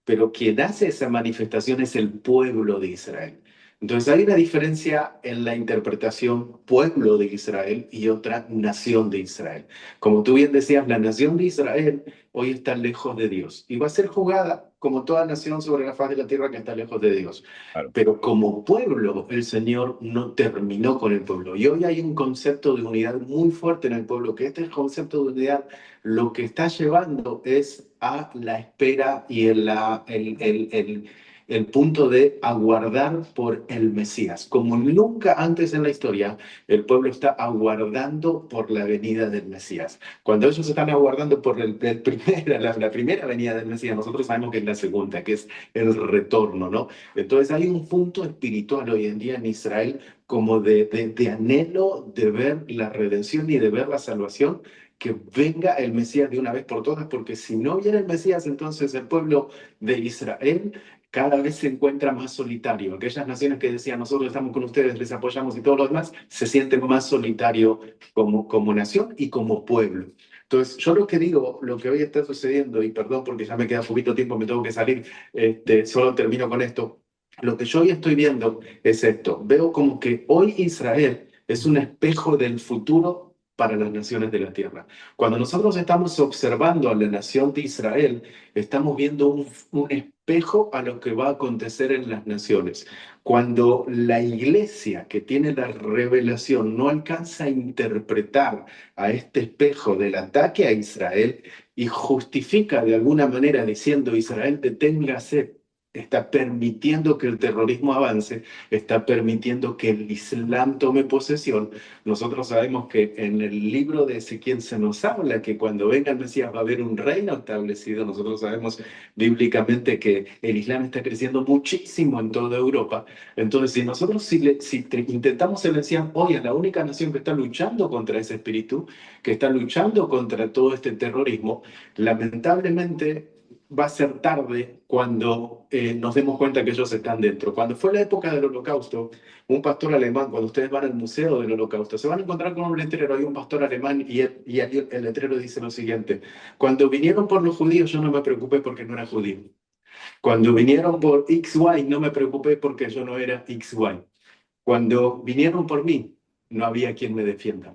pero quien hace esa manifestación es el pueblo de Israel. Entonces hay una diferencia en la interpretación pueblo de Israel y otra nación de Israel. Como tú bien decías, la nación de Israel hoy está lejos de Dios y va a ser juzgada como toda nación sobre la faz de la tierra que está lejos de Dios. Claro. Pero como pueblo, el Señor no terminó con el pueblo. Y hoy hay un concepto de unidad muy fuerte en el pueblo, que este concepto de unidad lo que está llevando es a la espera y el punto de aguardar por el Mesías. Como nunca antes en la historia, el pueblo está aguardando por la venida del Mesías. Cuando ellos están aguardando por la primera venida del Mesías, nosotros sabemos que es la segunda, que es el retorno, ¿no? Entonces hay un punto espiritual hoy en día en Israel como de anhelo de ver la redención y de ver la salvación, que venga el Mesías de una vez por todas, porque si no viene el Mesías, entonces el pueblo de Israel cada vez se encuentra más solitario. Aquellas naciones que decían, nosotros estamos con ustedes, les apoyamos y todo lo demás, se sienten más solitario como nación y como pueblo. Entonces, yo lo que digo, lo que hoy está sucediendo, y perdón porque ya me queda poquito tiempo, me tengo que salir, solo termino con esto. Lo que yo hoy estoy viendo es esto. Veo como que hoy Israel es un espejo del futuro para las naciones de la tierra. Cuando nosotros estamos observando a la nación de Israel, estamos viendo un espejo a lo que va a acontecer en las naciones. Cuando la iglesia que tiene la revelación no alcanza a interpretar a este espejo del ataque a Israel y justifica de alguna manera diciendo Israel deténgase, está permitiendo que el terrorismo avance, está permitiendo que el Islam tome posesión. Nosotros sabemos que en el libro de Ezequiel se nos habla que cuando venga el Mesías va a haber un reino establecido. Nosotros sabemos bíblicamente que el Islam está creciendo muchísimo en toda Europa. Entonces, si nosotros intentamos silenciar hoy a la única nación que está luchando contra ese espíritu, que está luchando contra todo este terrorismo, lamentablemente va a ser tarde cuando nos demos cuenta que ellos están dentro. Cuando fue la época del Holocausto, un pastor alemán, cuando ustedes van al Museo del Holocausto, se van a encontrar con un letrero, hay un pastor alemán y el letrero dice lo siguiente: cuando vinieron por los judíos yo no me preocupé porque no era judío. Cuando vinieron por XY no me preocupé porque yo no era XY. Cuando vinieron por mí no había quien me defienda.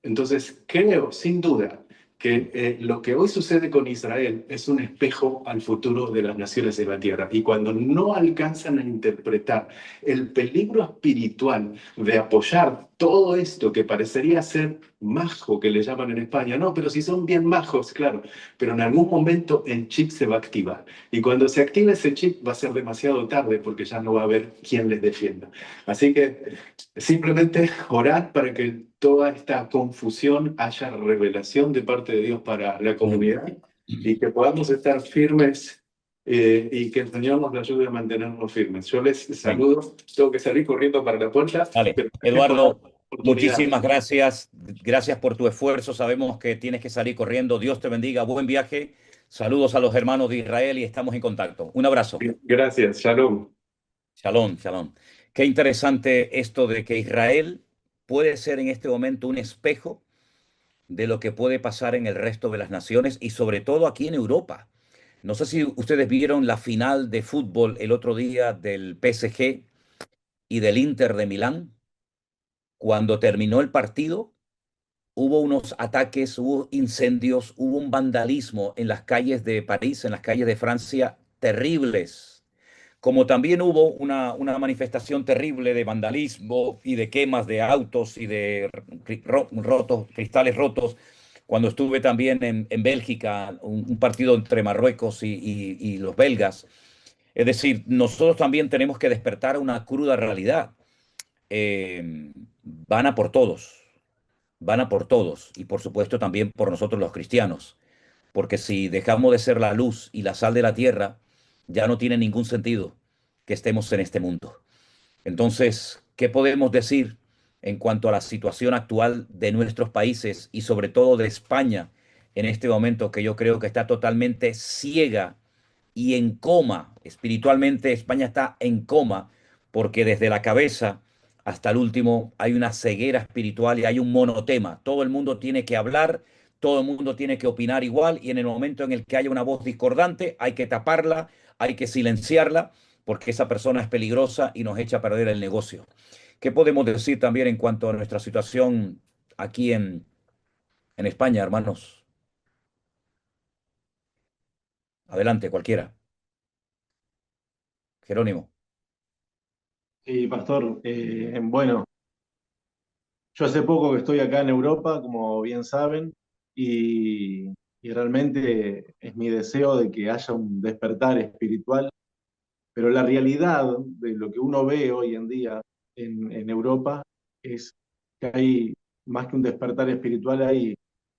Entonces, creo, sin duda, que lo que hoy sucede con Israel es un espejo al futuro de las naciones de la tierra. Y cuando no alcanzan a interpretar el peligro espiritual de apoyar todo esto que parecería ser majo, que le llaman en España, no, pero si son bien majos, claro, pero en algún momento el chip se va a activar. Y cuando se active ese chip va a ser demasiado tarde porque ya no va a haber quien les defienda. Así que simplemente orar para que toda esta confusión haya revelación de parte de Dios para la comunidad y que podamos estar firmes, y que el Señor nos ayude a mantenernos firmes. Yo les Amén. saludo, tengo que salir corriendo para la puerta, Vale, pero gracias por la Eduardo, oportunidad. muchísimas gracias. Gracias por tu esfuerzo. Sabemos que tienes que salir corriendo. Dios te bendiga. Buen viaje. Saludos a los hermanos de Israel y estamos en contacto. Un abrazo. Gracias, Shalom. Shalom, shalom. Qué interesante esto de que Israel puede ser en este momento un espejo de lo que puede pasar en el resto de las naciones y sobre todo aquí en Europa. No sé si ustedes vieron la final de fútbol el otro día del PSG y del Inter de Milán. Cuando terminó el partido, hubo unos ataques, hubo incendios, hubo un vandalismo en las calles de París, en las calles de Francia, terribles. Como también hubo una manifestación terrible de vandalismo y de quemas de autos y de rotos, cristales rotos, cuando estuve también en Bélgica, un partido entre Marruecos y los belgas. Es decir, nosotros también tenemos que despertar a una cruda realidad. Van a por todos, van a por todos y por supuesto también por nosotros los cristianos, porque si dejamos de ser la luz y la sal de la tierra, ya no tiene ningún sentido que estemos en este mundo. Entonces, ¿qué podemos decir en cuanto a la situación actual de nuestros países y sobre todo de España en este momento que yo creo que está totalmente ciega y en coma? Espiritualmente España está en coma porque desde la cabeza hasta el último hay una ceguera espiritual y hay un monotema. Todo el mundo tiene que hablar, todo el mundo tiene que opinar igual y en el momento en el que haya una voz discordante hay que taparla, hay que silenciarla porque esa persona es peligrosa y nos echa a perder el negocio. ¿Qué podemos decir también en cuanto a nuestra situación aquí en España, hermanos? Adelante, cualquiera. Jerónimo. Sí, pastor, bueno, yo hace poco que estoy acá en Europa, como bien saben, y realmente es mi deseo de que haya un despertar espiritual, pero la realidad de lo que uno ve hoy en día en Europa es que hay más que un despertar espiritual, hay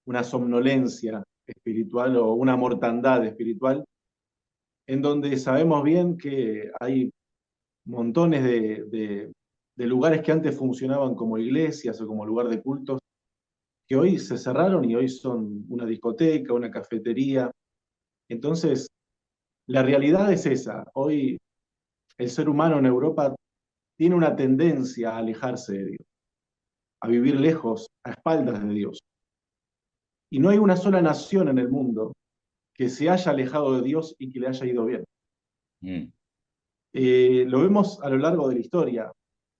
una somnolencia espiritual o una mortandad espiritual, en donde sabemos bien que hay montones de lugares que antes funcionaban como iglesias o como lugar de cultos, que hoy se cerraron y hoy son una discoteca, una cafetería. Entonces, la realidad es esa. Hoy el ser humano en Europa tiene una tendencia a alejarse de Dios, a vivir lejos, a espaldas de Dios. Y no hay una sola nación en el mundo que se haya alejado de Dios y que le haya ido bien. Mm. Lo vemos a lo largo de la historia.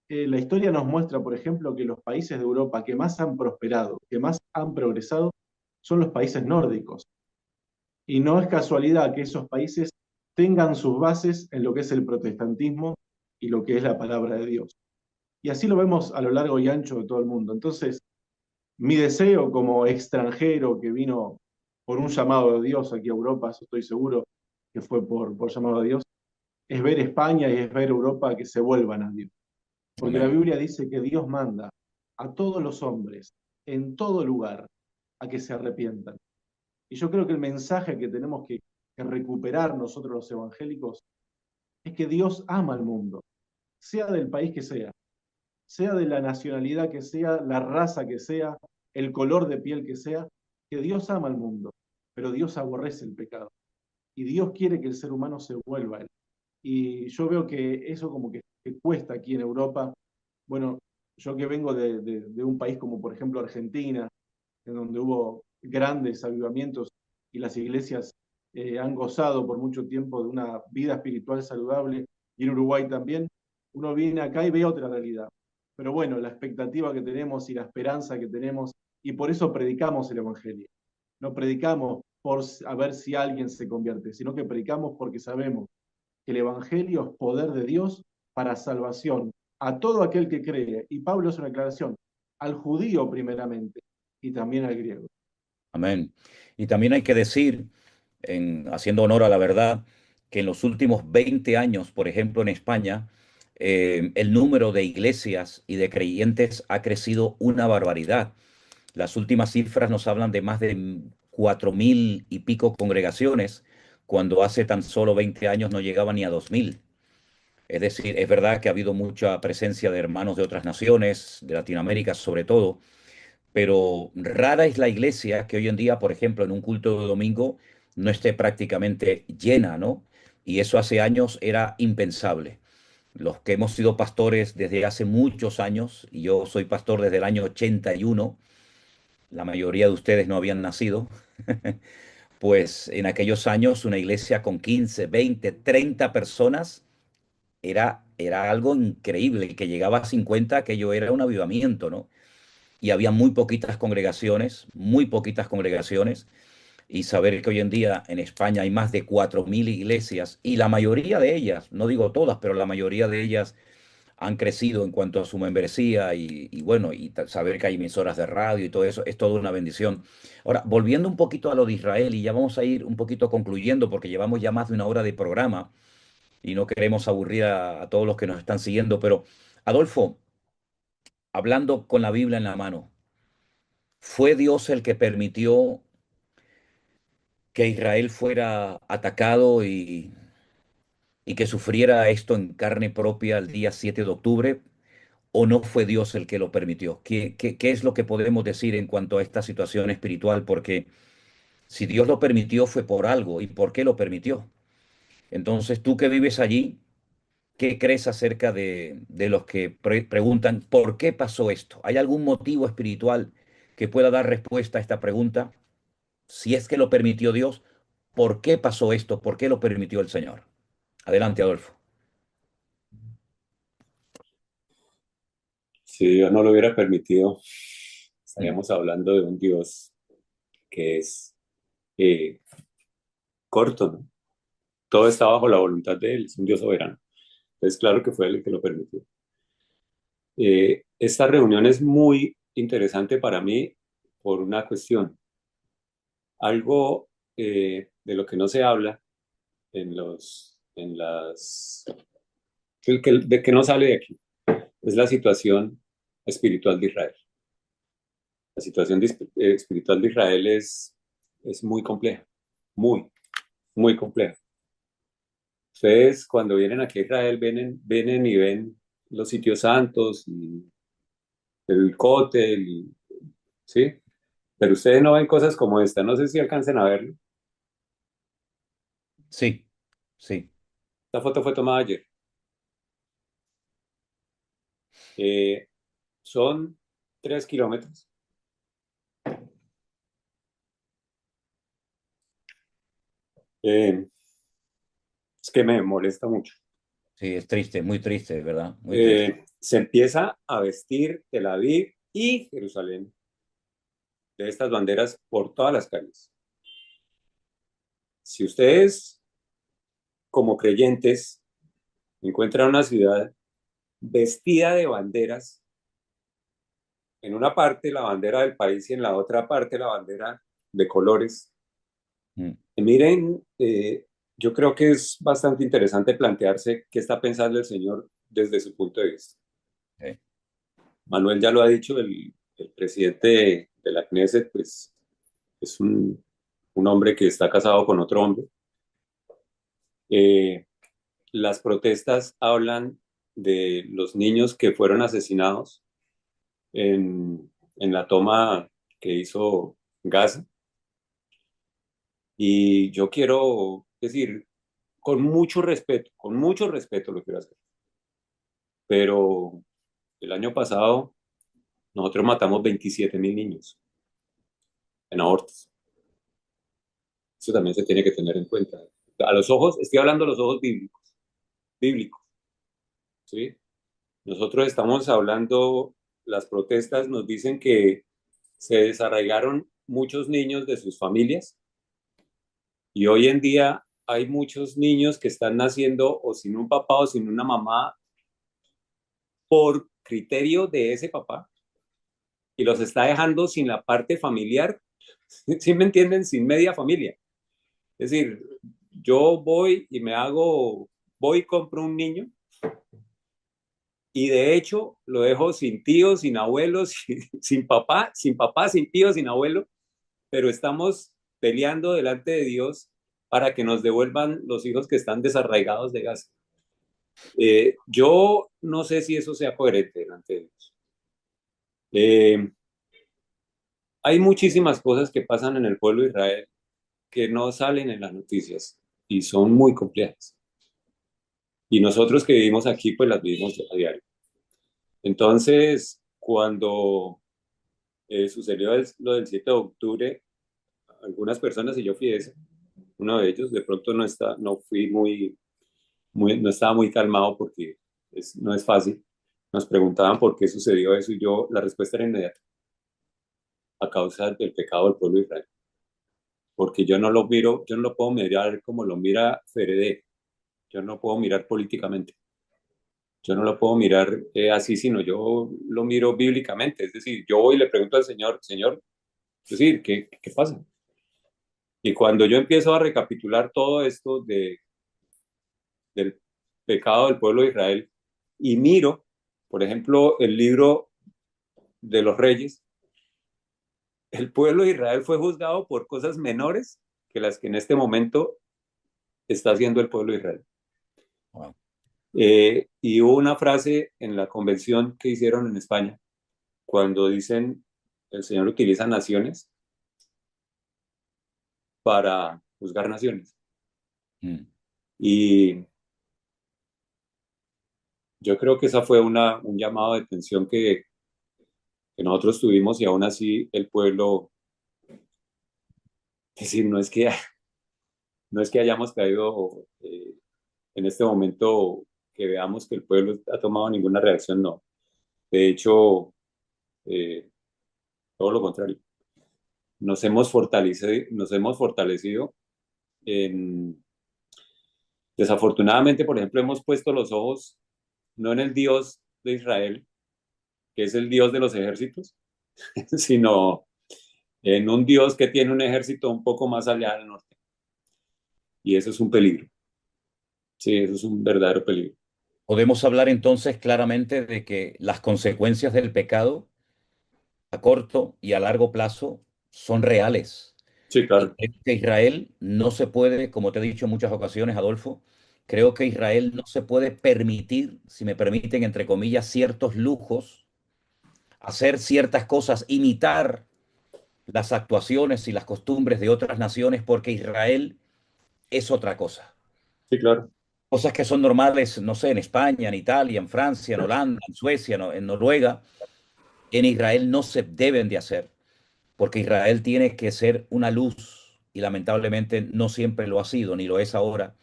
La historia nos muestra, por ejemplo, que los países de Europa que más han prosperado, que más han progresado, son los países nórdicos. Y no es casualidad que esos países tengan sus bases en lo que es el protestantismo y lo que es la palabra de Dios. Y así lo vemos a lo largo y ancho de todo el mundo. Entonces, mi deseo como extranjero que vino por un llamado de Dios aquí a Europa, eso estoy seguro que fue por llamado de Dios, es ver España y es ver Europa que se vuelvan a Dios. Porque la Amén. Biblia dice que Dios manda a todos los hombres, en todo lugar, a que se arrepientan. Y yo creo que el mensaje que tenemos que recuperar nosotros los evangélicos es que Dios ama al mundo, sea del país que sea de la nacionalidad que sea, la raza que sea, el color de piel que Dios ama al mundo, pero Dios aborrece el pecado. Y Dios quiere que el ser humano se vuelva a él. Y yo veo que eso como que cuesta aquí en Europa. Bueno, yo que vengo de un país como por ejemplo Argentina, en donde hubo grandes avivamientos y las iglesias han gozado por mucho tiempo de una vida espiritual saludable, y en Uruguay también, uno viene acá y ve otra realidad. Pero bueno, la expectativa que tenemos y la esperanza que tenemos, y por eso predicamos el Evangelio. No predicamos por a ver si alguien se convierte, sino que predicamos porque sabemos que el Evangelio es poder de Dios para salvación a todo aquel que cree. Y Pablo es una aclaración, al judío primeramente y también al griego. Amén. Y también hay que decir, haciendo honor a la verdad, que en los últimos 20 años, por ejemplo, en España, el número de iglesias y de creyentes ha crecido una barbaridad. Las últimas cifras nos hablan de más de 4.000 y pico congregaciones, cuando hace tan solo 20 años no llegaba ni a 2.000. Es decir, es verdad que ha habido mucha presencia de hermanos de otras naciones, de Latinoamérica sobre todo, pero rara es la iglesia que hoy en día, por ejemplo, en un culto de domingo no esté prácticamente llena, ¿no? Y eso hace años era impensable. los que hemos sido pastores desde hace muchos años, y yo soy pastor desde el año 81, la mayoría de ustedes no habían nacido, pues en aquellos años una iglesia con 15, 20, 30 personas era algo increíble, y que llegaba a 50, aquello era un avivamiento, ¿no? Y había muy poquitas congregaciones, y saber que hoy en día en España hay más de 4.000 iglesias, y la mayoría de ellas, no digo todas, pero la mayoría de ellas han crecido en cuanto a su membresía, y bueno, saber que hay emisoras de radio y todo eso es toda una bendición. Ahora, volviendo un poquito a lo de Israel, y ya vamos a ir un poquito concluyendo porque llevamos ya más de una hora de programa y no queremos aburrir a todos los que nos están siguiendo, pero Adolfo, hablando con la Biblia en la mano, ¿fue Dios el que permitió que Israel fuera atacado y que sufriera esto en carne propia el día 7 de octubre? ¿O no fue Dios el que lo permitió? ¿Qué es lo que podemos decir en cuanto a esta situación espiritual? Porque si Dios lo permitió fue por algo. ¿Y por qué lo permitió? Entonces, tú que vives allí, ¿qué crees acerca de los que preguntan por qué pasó esto? ¿Hay algún motivo espiritual que pueda dar respuesta a esta pregunta? Si es que lo permitió Dios, ¿por qué pasó esto? ¿Por qué lo permitió el Señor? Adelante, Adolfo. Si Dios no lo hubiera permitido, Mm. estaríamos hablando de un Dios que es eh, corto, ¿no? Todo está bajo la voluntad de Él, es un Dios soberano. Entonces, claro que fue Él el que lo permitió. Esta reunión es muy interesante para mí por una cuestión. Algo de lo que no se habla en las, de que no sale de aquí, es la situación espiritual de Israel. La situación espiritual de Israel es muy compleja, muy, muy compleja. Ustedes cuando vienen aquí a Israel vienen y ven los sitios santos y el cótel, ¿sí? Pero ustedes no ven cosas como esta. No sé si alcancen a verlo. Sí, sí. Esta foto fue tomada ayer. Eh, Son 3 kilómetros. Eh, es que me molesta mucho. Sí, es triste, muy triste, ¿verdad? Muy triste. Se empieza a vestir Tel Aviv y Jerusalén de estas banderas por todas las calles. Si ustedes, como creyentes, encuentran una ciudad vestida de banderas, en una parte la bandera del país y en la otra parte la bandera de colores, Mm. miren, yo creo que es bastante interesante plantearse qué está pensando el Señor desde su punto de vista. Sí. Manuel ya lo ha dicho, el presidente de la Knesset, pues es un hombre que está casado con otro hombre. Eh, las protestas hablan de los niños que fueron asesinados en la toma que hizo Gaza. Y yo quiero decir, con mucho respeto lo quiero hacer. Pero el año pasado nosotros matamos 27.000 niños en abortos. Eso también se tiene que tener en cuenta. A los ojos, estoy hablando a los ojos bíblicos, ¿sí? Nosotros estamos hablando, las protestas nos dicen que se desarraigaron muchos niños de sus familias y hoy en día hay muchos niños que están naciendo o sin un papá o sin una mamá por criterio de ese papá y los está dejando sin la parte familiar, ¿sí me entienden? Sin media familia. Es decir, yo voy y compro un niño y de hecho lo dejo sin tíos, sin abuelos, sin tíos, sin abuelo, pero estamos peleando delante de Dios para que nos devuelvan los hijos que están desarraigados de Gaza. Yo no sé si eso sea coherente delante de Dios. Eh, Hay muchísimas cosas que pasan en el pueblo de Israel que no salen en las noticias y son muy complejas. Y nosotros que vivimos aquí, pues las vivimos a diario. Entonces, cuando sucedió lo del 7 de octubre, algunas personas, y yo fui ese, uno de ellos, de pronto no fui no estaba muy calmado porque no es fácil. Nos preguntaban por qué sucedió eso y la respuesta era inmediata, a causa del pecado del pueblo de Israel. Porque yo no lo puedo mirar como lo mira Fede, yo no puedo mirar políticamente, yo no lo puedo mirar así, sino yo lo miro bíblicamente. Es decir, yo voy y le pregunto al Señor, Señor, es decir, ¿qué pasa? Y cuando yo empiezo a recapitular todo esto del pecado del pueblo de Israel y miro, por ejemplo, el libro de los reyes, el pueblo de Israel fue juzgado por cosas menores que las que en este momento está haciendo el pueblo de Israel. Wow. Y hubo una frase en la convención que hicieron en España, cuando dicen, el Señor utiliza naciones para juzgar naciones. Mm. Y yo creo que esa fue un llamado de atención que nosotros tuvimos y aún así el pueblo, es decir, no es que hayamos caído en este momento que veamos que el pueblo ha tomado ninguna reacción, no. De hecho, eh, todo lo contrario. Nos hemos fortalecido en, desafortunadamente, por ejemplo, hemos puesto los ojos no en el Dios de Israel, que es el Dios de los ejércitos, sino en un Dios que tiene un ejército un poco más allá del norte. Y eso es un peligro. Sí, eso es un verdadero peligro. Podemos hablar entonces claramente de que las consecuencias del pecado a corto y a largo plazo son reales. Sí, Y claro. creo que Israel no se puede, como te he dicho en muchas ocasiones, Adolfo, creo que Israel no se puede permitir, si me permiten, entre comillas, ciertos lujos, hacer ciertas cosas, imitar las actuaciones y las costumbres de otras naciones, porque Israel es otra cosa. Sí, claro. Cosas que son normales, no sé, en España, en Italia, en Francia, en Holanda, en Suecia, en Noruega, en Israel no se deben de hacer, porque Israel tiene que ser una luz y lamentablemente no siempre lo ha sido, ni lo es ahora,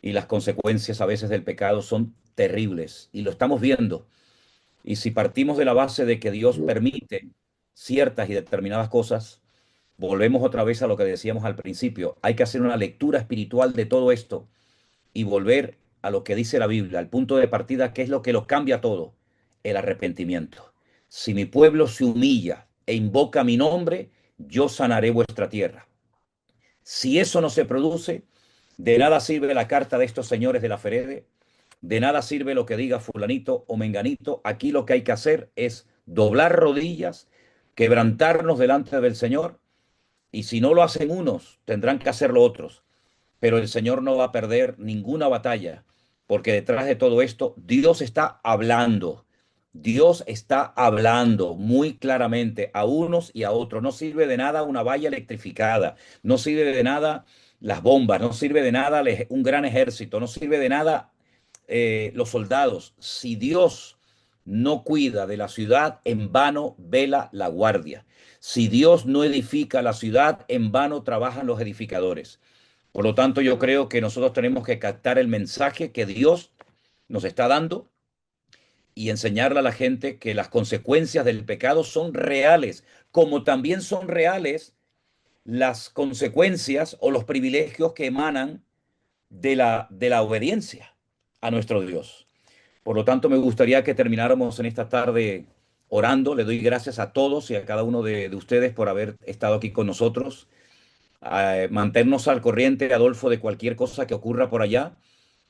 y las consecuencias a veces del pecado son terribles y lo estamos viendo. Y si partimos de la base de que Dios permite ciertas y determinadas cosas, volvemos otra vez a lo que decíamos al principio. Hay que hacer una lectura espiritual de todo esto y volver a lo que dice la Biblia, al punto de partida, que es lo que lo cambia todo, el arrepentimiento. Si mi pueblo se humilla e invoca mi nombre, yo sanaré vuestra tierra. Si eso no se produce, de nada sirve la carta de estos señores de la Ferede, de nada sirve lo que diga fulanito o menganito. Aquí lo que hay que hacer es doblar rodillas, quebrantarnos delante del Señor, y si no lo hacen unos, tendrán que hacerlo otros. Pero el Señor no va a perder ninguna batalla, porque detrás de todo esto Dios está hablando. Dios está hablando muy claramente a unos y a otros. No sirve de nada una valla electrificada, no sirve de nada las bombas, no sirve de nada un gran ejército, no sirve de nada los soldados. Si Dios no cuida de la ciudad, en vano vela la guardia. Si Dios no edifica la ciudad, en vano trabajan los edificadores. Por lo tanto, yo creo que nosotros tenemos que captar el mensaje que Dios nos está dando y enseñarle a la gente que las consecuencias del pecado son reales, como también son reales las consecuencias o los privilegios que emanan de la obediencia a nuestro Dios. Por lo tanto, me gustaría que termináramos en esta tarde orando. Le doy gracias a todos y a cada uno de ustedes por haber estado aquí con nosotros. Mantenernos al corriente, Adolfo, de cualquier cosa que ocurra por allá,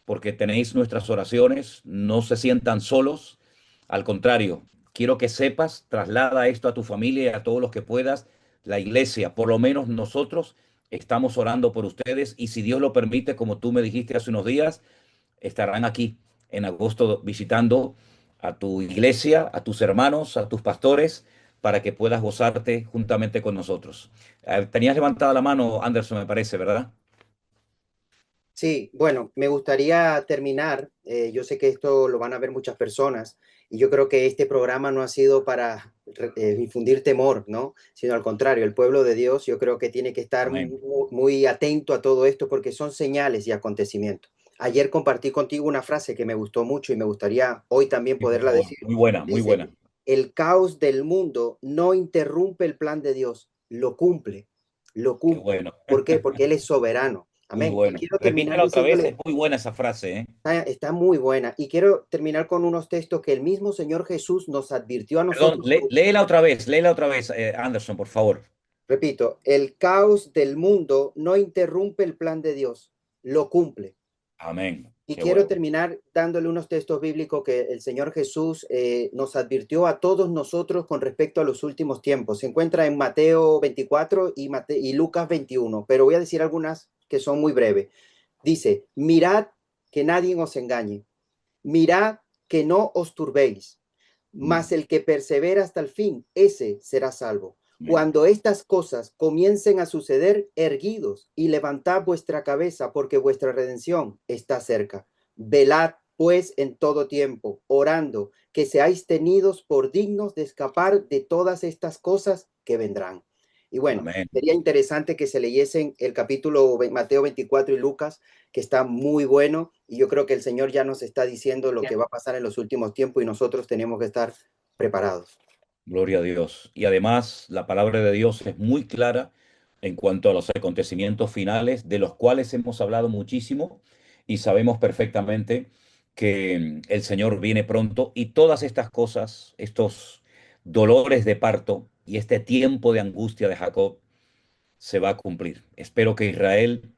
porque tenéis nuestras oraciones, no se sientan solos. Al contrario, quiero que sepas, traslada esto a tu familia y a todos los que puedas. La iglesia, por lo menos nosotros, estamos orando por ustedes y si Dios lo permite, como tú me dijiste hace unos días, estarán aquí en agosto visitando a tu iglesia, a tus hermanos, a tus pastores, para que puedas gozarte juntamente con nosotros. Tenías levantada la mano, Anderson, me parece, ¿verdad? Sí, bueno, me gustaría terminar. Yo sé que esto lo van a ver muchas personas y yo creo que este programa no ha sido para infundir temor, ¿no? Sino al contrario, el pueblo de Dios yo creo que tiene que estar Amén. muy atento a todo esto porque son señales y acontecimientos. Ayer compartí contigo una frase que me gustó mucho y me gustaría hoy también Sí, por poderla favor. decir. Muy buena, muy Dice, buena. el caos del mundo no interrumpe el plan de Dios, lo cumple, lo Qué cumple. bueno. ¿Por qué? Porque Él es soberano. Muy Amén. Y bueno. quiero terminar Repítela otra vez, es diciéndole, muy buena esa frase, ¿eh? está muy buena. Y quiero terminar con unos textos que el mismo Señor Jesús nos advirtió a Perdón, nosotros. léela otra vez, Anderson, por favor. Repito, el caos del mundo no interrumpe el plan de Dios, lo cumple. Amén. Y Qué quiero bueno. terminar dándole unos textos bíblicos que el Señor Jesús nos advirtió a todos nosotros con respecto a los últimos tiempos. Se encuentra en Mateo 24 y Lucas 21, pero voy a decir algunas que son muy breves. Dice, mirad que nadie os engañe, mirad que no os turbéis, mas Mm, el que persevera hasta el fin, ese será salvo. amén. Cuando estas cosas comiencen a suceder, erguidos y levantad vuestra cabeza, porque vuestra redención está cerca. Velad, pues, en todo tiempo, orando, que seáis tenidos por dignos de escapar de todas estas cosas que vendrán. Y bueno, Amén. sería interesante que se leyesen el capítulo Mateo 24 y Lucas, que está muy bueno, y yo creo que el Señor ya nos está diciendo lo que va a pasar en los últimos tiempos y nosotros tenemos que estar preparados. Gloria a Dios. Y además, la palabra de Dios es muy clara en cuanto a los acontecimientos finales, de los cuales hemos hablado muchísimo y sabemos perfectamente que el Señor viene pronto y todas estas cosas, estos dolores de parto y este tiempo de angustia de Jacob se va a cumplir. Espero que Israel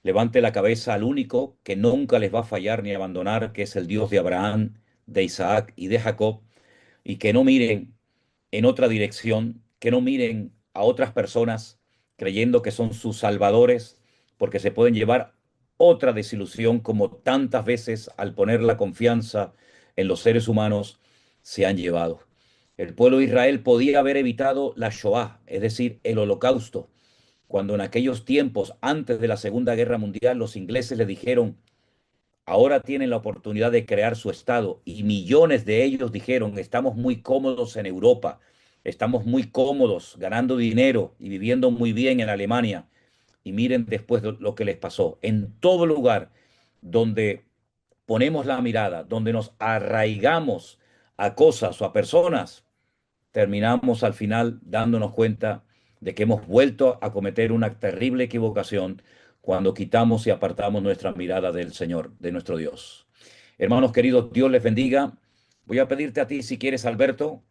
levante la cabeza al único que nunca les va a fallar ni abandonar, que es el Dios de Abraham, de Isaac y de Jacob, y que no miren en otra dirección, que no miren a otras personas creyendo que son sus salvadores, porque se pueden llevar otra desilusión como tantas veces al poner la confianza en los seres humanos se han llevado. El pueblo de Israel podía haber evitado la Shoah, es decir, el holocausto, cuando en aquellos tiempos, antes de la Segunda Guerra Mundial, los ingleses le dijeron, ahora tienen la oportunidad de crear su Estado y millones de ellos dijeron, estamos muy cómodos en Europa, estamos muy cómodos ganando dinero y viviendo muy bien en Alemania. Y miren después lo que les pasó. En todo lugar donde ponemos la mirada, donde nos arraigamos a cosas o a personas, terminamos al final dándonos cuenta de que hemos vuelto a cometer una terrible equivocación cuando quitamos y apartamos nuestra mirada del Señor, de nuestro Dios. Hermanos queridos, Dios les bendiga. Voy a pedirte a ti, si quieres, Alberto,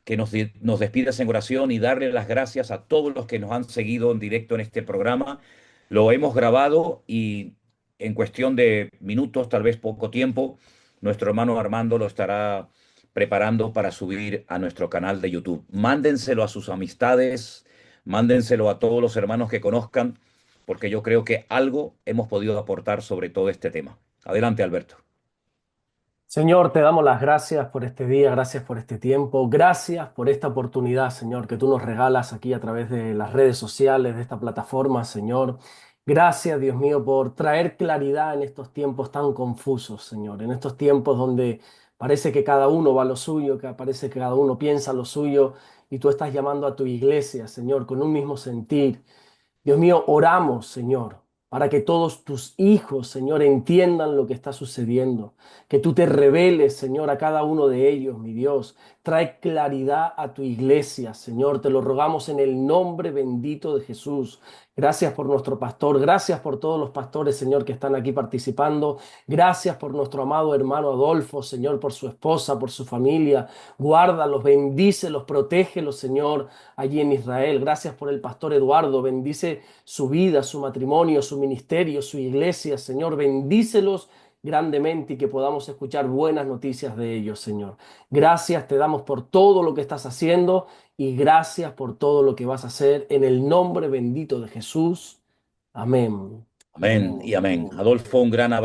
que nos despidas en oración y darle las gracias a todos los que nos han seguido en directo en este programa. Lo hemos grabado y en cuestión de minutos, tal vez poco tiempo, nuestro hermano Armando lo estará preparando para subir a nuestro canal de YouTube. Mándenselo a sus amistades, mándenselo a todos los hermanos que conozcan, porque yo creo que algo hemos podido aportar sobre todo este tema. Adelante, Alberto. Señor, te damos las gracias por este día, gracias por este tiempo, gracias por esta oportunidad, Señor, que tú nos regalas aquí a través de las redes sociales, de esta plataforma, Señor. Gracias, Dios mío, por traer claridad en estos tiempos tan confusos, Señor, en estos tiempos donde parece que cada uno va a lo suyo, que parece que cada uno piensa lo suyo, y tú estás llamando a tu iglesia, Señor, con un mismo sentir. Dios mío, oramos, Señor, para que todos tus hijos, Señor, entiendan lo que está sucediendo, que tú te reveles, Señor, a cada uno de ellos, mi Dios. Trae claridad a tu iglesia, Señor, te lo rogamos en el nombre bendito de Jesús. Gracias por nuestro pastor, gracias por todos los pastores, Señor, que están aquí participando. Gracias por nuestro amado hermano Adolfo, Señor, por su esposa, por su familia. Guárdalos, bendícelos, protégelos, Señor, allí en Israel. Gracias por el pastor Eduardo. Bendice su vida, su matrimonio, su ministerio, su iglesia, Señor. Bendícelos grandemente y que podamos escuchar buenas noticias de ellos, Señor. Gracias te damos por todo lo que estás haciendo y gracias por todo lo que vas a hacer en el nombre bendito de Jesús. Amén. Amén Amén. y amén. Adolfo, un gran abrazo.